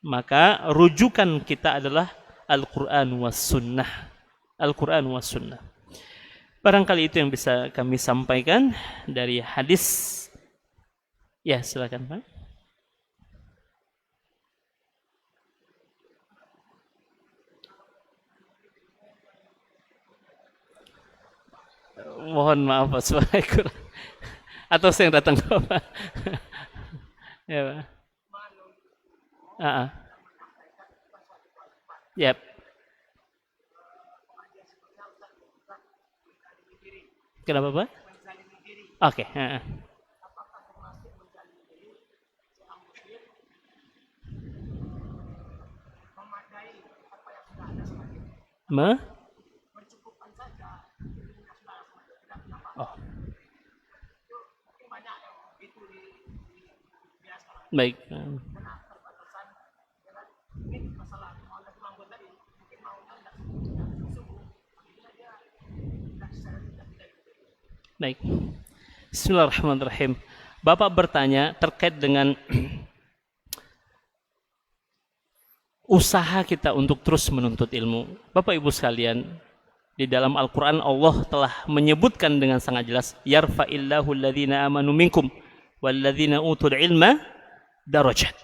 Speaker 2: maka rujukan kita adalah Al-Quran was Sunnah. Al-Quran was Sunnah. Barangkali itu yang bisa kami sampaikan dari hadis. Ya, silakan, Pak. Mohon maaf, Pak, suara kurang. Atau saya yang datang ke Bapak. Ya, Pak. Yep. Kenapa, Pak? Oke. Oh. Baik. Baik. Bismillahirrahmanirrahim. Bapak bertanya terkait dengan usaha kita untuk terus menuntut ilmu. Bapak Ibu sekalian, di dalam Al-Quran Allah telah menyebutkan dengan sangat jelas, yarfa'illahu alladhina amanu minkum walladhina utul ilma darajat.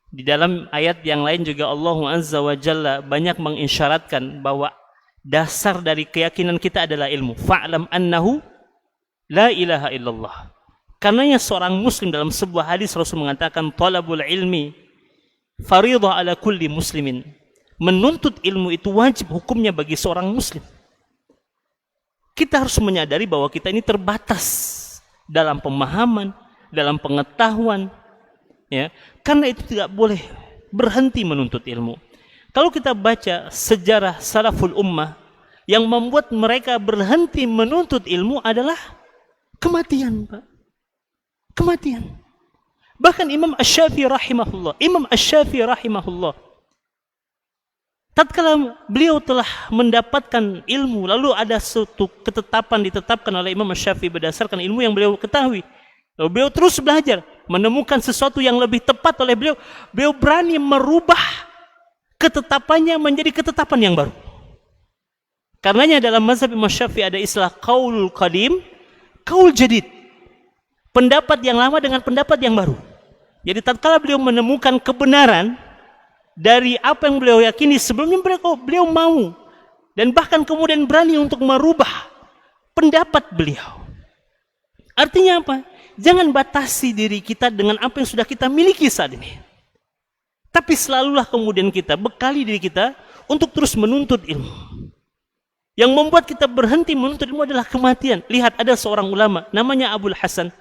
Speaker 2: Di dalam ayat yang lain juga Allah Azza wa Jalla banyak mengisyaratkan bahwa dasar dari keyakinan kita adalah ilmu. Fa'lam annahu la ilaha illallah. Karenanya seorang muslim, dalam sebuah hadis Rasul mengatakan, talabul ilmi fariḍah ala kulli muslimin. Menuntut ilmu itu wajib hukumnya bagi seorang muslim. Kita harus menyadari bahwa kita ini terbatas dalam pemahaman, dalam pengetahuan, ya. Karena itu tidak boleh berhenti menuntut ilmu. Kalau kita baca sejarah salaful ummah, yang membuat mereka berhenti menuntut ilmu adalah kematian, Pak. Kematian. Bahkan Imam Asy-Syafi'i rahimahullah, tatkala beliau telah mendapatkan ilmu, lalu ada suatu ketetapan ditetapkan oleh Imam Asy-Syafi'i berdasarkan ilmu yang beliau ketahui. Lalu beliau terus belajar, menemukan sesuatu yang lebih tepat oleh beliau. Beliau berani merubah ketetapannya menjadi ketetapan yang baru. Karenanya dalam mazhab Imam Syafi'i ada istilah qaulul qadim, qaul jadid. Pendapat yang lama dengan pendapat yang baru. Jadi tatkala beliau menemukan kebenaran dari apa yang beliau yakini sebelumnya, beliau mau dan bahkan kemudian berani untuk merubah pendapat beliau. Artinya apa? Jangan batasi diri kita dengan apa yang sudah kita miliki saat ini. Tapi selalulah kemudian kita bekali diri kita untuk terus menuntut ilmu. Yang membuat kita berhenti menuntut ilmu adalah kematian. Lihat, ada seorang ulama namanya Abul Hasan,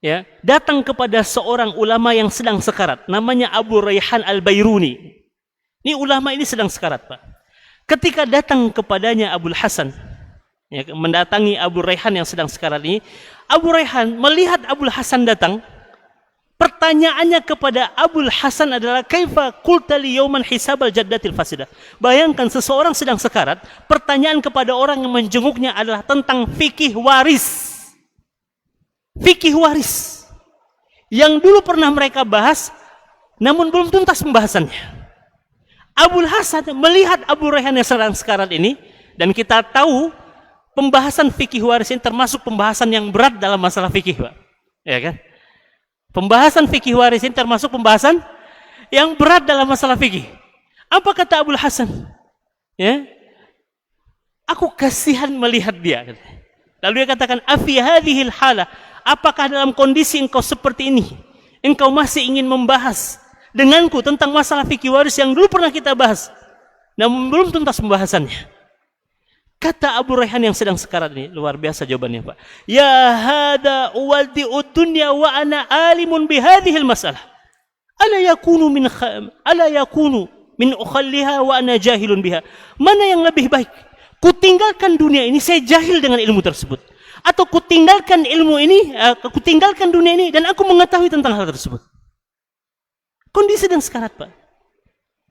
Speaker 2: ya, datang kepada seorang ulama yang sedang sekarat, namanya Abu Rayhan Al-Bairuni. Ini ulama ini sedang sekarat, Pak. Ketika datang kepadanya Abul Hasan, ya, mendatangi Abu Raihan yang sedang sekarat ini. Abu Raihan melihat Abul Hasan datang. Pertanyaannya kepada Abul Hasan adalah kaifa qulta li yawman hisabal jaddatil fasidah. Bayangkan seseorang sedang sekarat, pertanyaan kepada orang yang menjenguknya adalah tentang fikih waris. Fikih waris yang dulu pernah mereka bahas namun belum tuntas pembahasannya. Abul Hasan melihat Abu Raihan yang sedang sekarat ini, dan kita tahu pembahasan fikih waris ini termasuk pembahasan yang berat dalam masalah fikih, Pak. Ya kan? Pembahasan fikih waris ini termasuk pembahasan yang berat dalam masalah fikih. Apa kata Abul Hasan? Ya, aku kasihan melihat dia. Lalu dia katakan, afi hadhil halah, apakah dalam kondisi engkau seperti ini, engkau masih ingin membahas denganku tentang masalah fikih waris yang dulu pernah kita bahas, namun belum tuntas pembahasannya? Kata Abu Raihan yang sedang sekarat ini, luar biasa jawabannya, Pak. Ya hada uwaldi'ud dunya wa ana alimun bihadhil masalah. Ala yakunu min ukhalliha wa ana jahilun biha. Mana yang lebih baik? Kutinggalkan dunia ini, saya jahil dengan ilmu tersebut, atau kutinggalkan ilmu ini, kutinggalkan dunia ini dan aku mengetahui tentang hal tersebut. Kondisi sedang sekarat, Pak.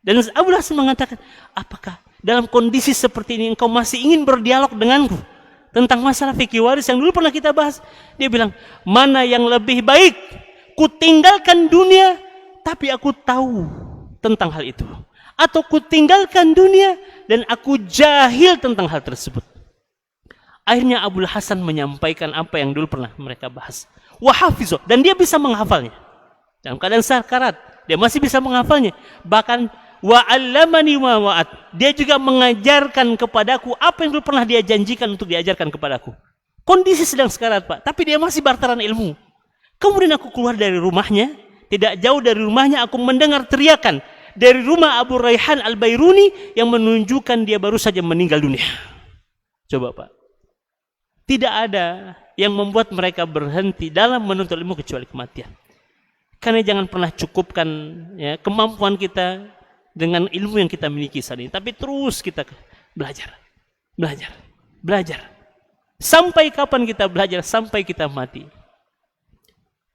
Speaker 2: Dan Abu Hasan mengatakan, apakah dalam kondisi seperti ini engkau masih ingin berdialog denganku tentang masalah fikih waris yang dulu pernah kita bahas? Dia bilang, mana yang lebih baik? Kutinggalkan dunia tapi aku tahu tentang hal itu, atau kutinggalkan dunia dan aku jahil tentang hal tersebut. Akhirnya Abul Hasan menyampaikan apa yang dulu pernah mereka bahas. Wahafizo, dan dia bisa menghafalnya. Dalam keadaan sakarat, dia masih bisa menghafalnya. Bahkan wa'allamani ma wa'ad, dia juga mengajarkan kepadaku apa yang dulu pernah dia janjikan untuk diajarkan kepadaku. Kondisi sedang sekarat, Pak, tapi dia masih barteran ilmu. Kemudian aku keluar dari rumahnya, tidak jauh dari rumahnya aku mendengar teriakan dari rumah Abu Raihan Al-Bairuni yang menunjukkan dia baru saja meninggal dunia. Coba, Pak. Tidak ada yang membuat mereka berhenti dalam menuntut ilmu kecuali kematian. Karena jangan pernah cukupkan ya, kemampuan kita dengan ilmu yang kita miliki saat ini, tapi terus kita belajar. Sampai kapan kita belajar? Sampai kita mati.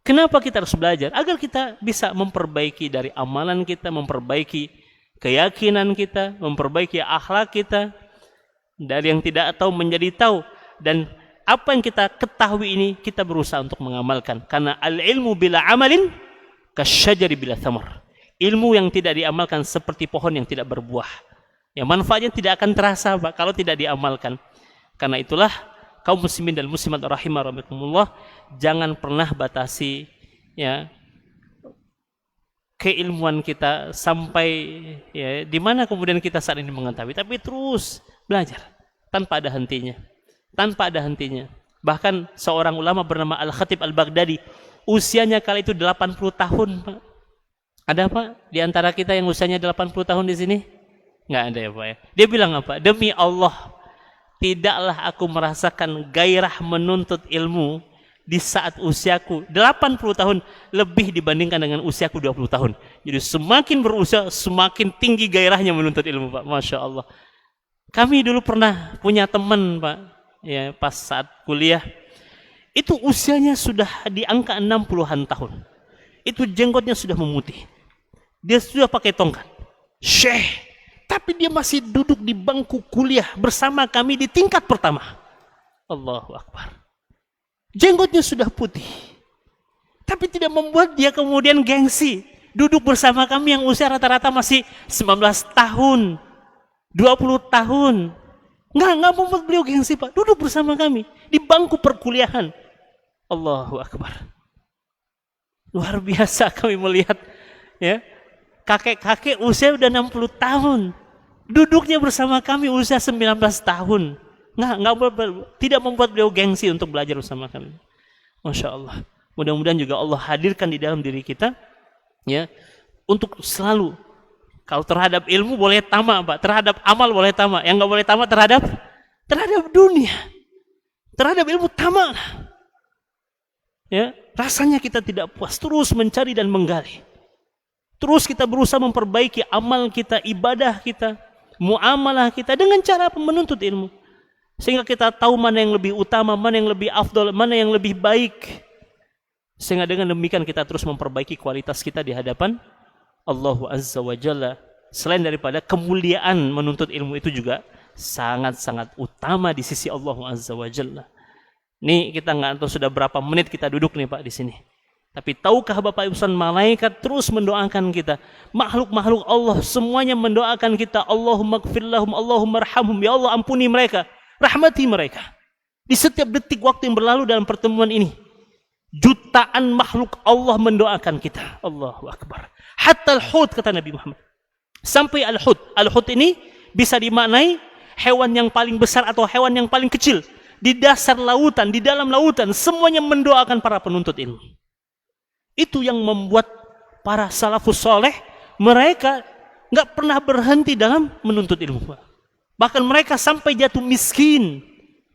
Speaker 2: Kenapa kita harus belajar? Agar kita bisa memperbaiki dari amalan kita, memperbaiki keyakinan kita, memperbaiki akhlak kita, dari yang tidak tahu menjadi tahu, dan apa yang kita ketahui ini kita berusaha untuk mengamalkan. Karena al-ilmu bila amalin kasyajari bila thamar. Ilmu yang tidak diamalkan seperti pohon yang tidak berbuah. Yang manfaatnya tidak akan terasa, Pak, kalau tidak diamalkan. Karena itulah kaum muslimin dan muslimat rahimakumullah, jangan pernah batasi ya keilmuan kita sampai ya di mana kemudian kita saat ini mengetahui, tapi terus belajar tanpa ada hentinya. Bahkan seorang ulama bernama Al-Khatib Al-Baghdadi, usianya kala itu 80 tahun, Pak. Ada, Pak, di antara kita yang usianya 80 tahun di sini? Enggak ada ya, Pak ya. Dia bilang apa? Demi Allah, tidaklah aku merasakan gairah menuntut ilmu di saat usiaku 80 tahun lebih dibandingkan dengan usiaku 20 tahun. Jadi semakin berusia, semakin tinggi gairahnya menuntut ilmu, Pak. Masya Allah. Kami dulu pernah punya teman, Pak, ya, pas saat kuliah. Itu usianya sudah di angka 60-an tahun. Itu jenggotnya sudah memutih. Dia sudah pakai tongkat. Syekh, tapi dia masih duduk di bangku kuliah bersama kami di tingkat pertama. Allahu Akbar. Jenggotnya sudah putih, tapi tidak membuat dia kemudian gengsi duduk bersama kami yang usia rata-rata masih 19 tahun, 20 tahun. Nggak membuat beliau gengsi, Pak. Duduk bersama kami di bangku perkuliahan. Allahu Akbar. Luar biasa kami melihat ya, kakek-kakek usia udah 60 tahun duduknya bersama kami usia 19 tahun. Tidak membuat beliau gengsi untuk belajar bersama kami. Masya Allah. Mudah-mudahan juga Allah hadirkan di dalam diri kita ya, untuk selalu, kalau terhadap ilmu boleh tamak, Pak, terhadap amal boleh tamak, yang nggak boleh tamak terhadap dunia, terhadap ilmu tamak ya. Rasanya kita tidak puas, terus mencari dan menggali. Terus kita berusaha memperbaiki amal kita, ibadah kita, muamalah kita dengan cara menuntut ilmu. Sehingga kita tahu mana yang lebih utama, mana yang lebih afdal, mana yang lebih baik. Sehingga dengan demikian kita terus memperbaiki kualitas kita di hadapan Allah Azza wa Jalla. Selain daripada kemuliaan menuntut ilmu itu juga sangat-sangat utama di sisi Allah Azza wa Jalla. Nih kita nggak tahu sudah berapa menit kita duduk nih Pak di sini. Tapi tahukah Bapak Ibu sekalian, malaikat terus mendoakan kita. Makhluk-makhluk Allah semuanya mendoakan kita. Allahumma gfir lahum, Allahumma arhamhum. Ya Allah ampuni mereka, rahmati mereka. Di setiap detik waktu yang berlalu dalam pertemuan ini, jutaan makhluk Allah mendoakan kita. Allahu Akbar. Hatta al-hut, kata Nabi Muhammad. Sampai al-hut. Al-hut ini bisa dimaknai hewan yang paling besar atau hewan yang paling kecil. Di dasar lautan, di dalam lautan, semuanya mendoakan para penuntut ilmu. Itu yang membuat para salafus soleh, mereka nggak pernah berhenti dalam menuntut ilmu. Bahkan mereka sampai jatuh miskin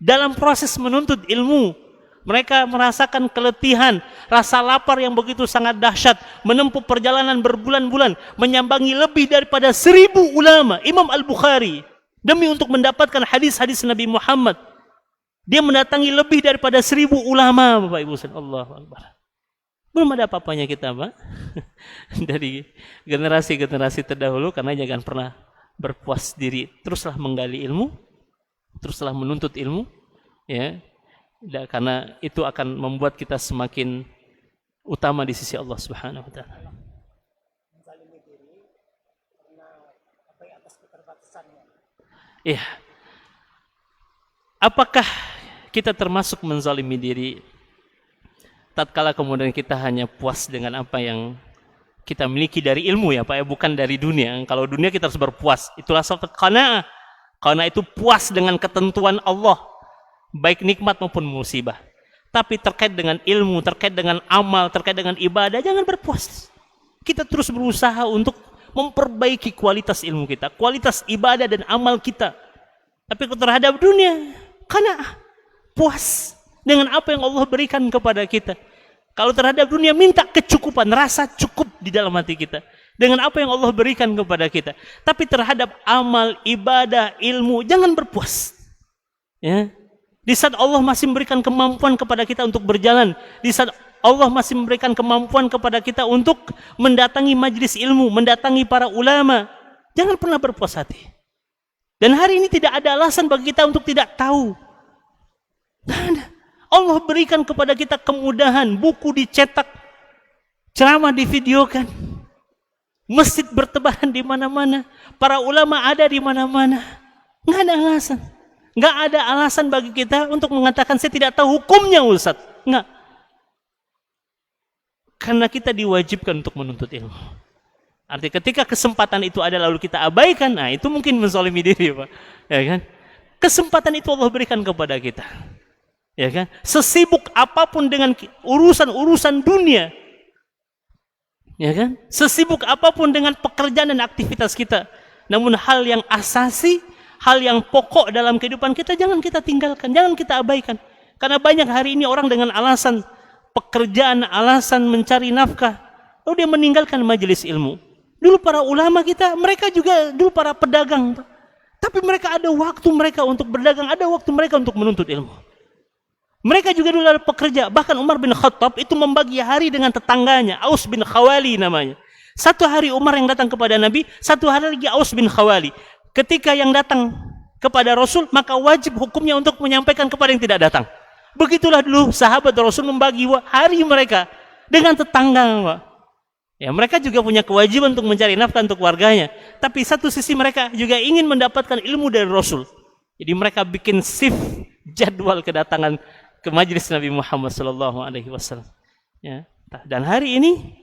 Speaker 2: dalam proses menuntut ilmu. Mereka merasakan keletihan, rasa lapar yang begitu sangat dahsyat, menempuh perjalanan berbulan-bulan, menyambangi lebih daripada 1000 ulama. Imam Al-Bukhari, demi untuk mendapatkan hadis-hadis Nabi Muhammad, dia mendatangi lebih daripada 1000 ulama, Bapak Ibu. Allahu Akbar. Belum ada apa-apanya kita, Pak. Dari generasi-generasi terdahulu, karena jangan pernah berpuas diri. Teruslah menggali ilmu, teruslah menuntut ilmu, ya. Karena itu akan membuat kita semakin utama di sisi Allah Subhanahu wa taala. Iya. Apakah kita termasuk menzalimi diri tatkala kemudian kita hanya puas dengan apa yang kita miliki dari ilmu, ya Pak, ya, bukan dari dunia. Kalau dunia kita harus berpuas. Itulah suatu qanaah. Karena itu puas dengan ketentuan Allah, baik nikmat maupun musibah. Tapi terkait dengan ilmu, terkait dengan amal, terkait dengan ibadah, jangan berpuas. Kita terus berusaha untuk memperbaiki kualitas ilmu kita, kualitas ibadah dan amal kita. Tapi terhadap dunia, qanaah, puas dengan apa yang Allah berikan kepada kita. Kalau terhadap dunia, minta kecukupan, rasa cukup di dalam hati kita dengan apa yang Allah berikan kepada kita. Tapi terhadap amal, ibadah, ilmu, jangan berpuas. Ya. Di saat Allah masih memberikan kemampuan kepada kita untuk berjalan, di saat Allah masih memberikan kemampuan kepada kita untuk mendatangi majlis ilmu, mendatangi para ulama, jangan pernah berpuas hati. Dan hari ini tidak ada alasan bagi kita untuk tidak tahu. Tidak ada. Allah berikan kepada kita kemudahan, buku dicetak, ceramah divideokan, masjid bertebaran di mana-mana, para ulama ada di mana-mana. Nggak ada alasan. Nggak ada alasan bagi kita untuk mengatakan saya tidak tahu hukumnya, Ustaz. Nggak. Karena kita diwajibkan untuk menuntut ilmu. Artinya ketika kesempatan itu ada lalu kita abaikan, nah itu mungkin menzalimi diri, Pak. Ya kan? Kesempatan itu Allah berikan kepada kita. Ya kan? Sesibuk apapun dengan urusan-urusan dunia, ya kan? Sesibuk apapun dengan pekerjaan dan aktivitas kita, namun hal yang asasi, hal yang pokok dalam kehidupan kita jangan kita tinggalkan, jangan kita abaikan. Karena banyak hari ini orang dengan alasan pekerjaan, alasan mencari nafkah, lalu dia meninggalkan majelis ilmu. Dulu para ulama kita, mereka juga dulu para pedagang, tapi mereka ada waktu mereka untuk berdagang, ada waktu mereka untuk menuntut ilmu. Mereka juga dulu ada pekerja. Bahkan Umar bin Khattab itu membagi hari dengan tetangganya, Aus bin Khawali namanya. Satu hari Umar yang datang kepada Nabi, satu hari lagi Aus bin Khawali. Ketika yang datang kepada Rasul, maka wajib hukumnya untuk menyampaikan kepada yang tidak datang. Begitulah dulu sahabat Rasul membagi hari mereka dengan tetangga, Pak. Ya, mereka juga punya kewajiban untuk mencari nafkah untuk warganya. Tapi satu sisi mereka juga ingin mendapatkan ilmu dari Rasul. Jadi mereka bikin shift jadwal kedatangan ke majelis Nabi Muhammad SAW. Ya. Dan hari ini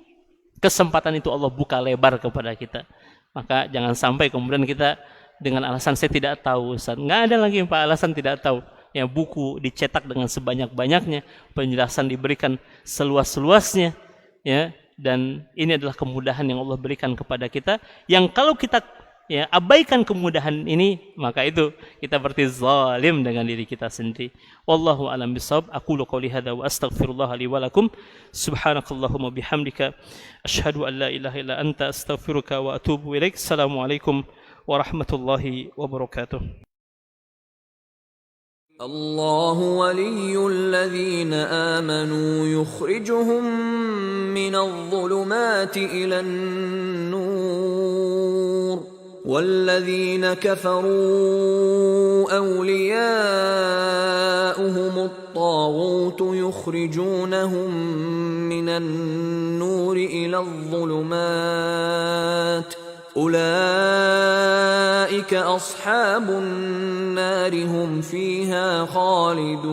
Speaker 2: kesempatan itu Allah buka lebar kepada kita. Maka jangan sampai kemudian kita dengan alasan saya tidak tahu, Ustaz. Nggak ada lagi Pak alasan tidak tahu. Ya, buku dicetak dengan sebanyak-banyaknya, penjelasan diberikan seluas-luasnya, ya. Dan ini adalah kemudahan yang Allah berikan kepada kita, yang kalau kita ya abaikan kemudahan ini, maka itu kita berarti zalim dengan diri kita sendiri. Wallahu a'lam bishawab. Aqulu qouli hadza wa astaghfirullah li wa lakum. Subhanakallahumma bihamdika asyhadu an la ilaha illa anta astaghfiruka wa atubu ilaik. Assalamualaikum warahmatullahi wabarakatuh.
Speaker 1: الله ولي الذين آمنوا يخرجهم من الظلمات إلى النور والذين كفروا أولياؤهم الطاغوت يخرجونهم من النور إلى الظلمات أولئك أصحاب النار هم فيها خالدون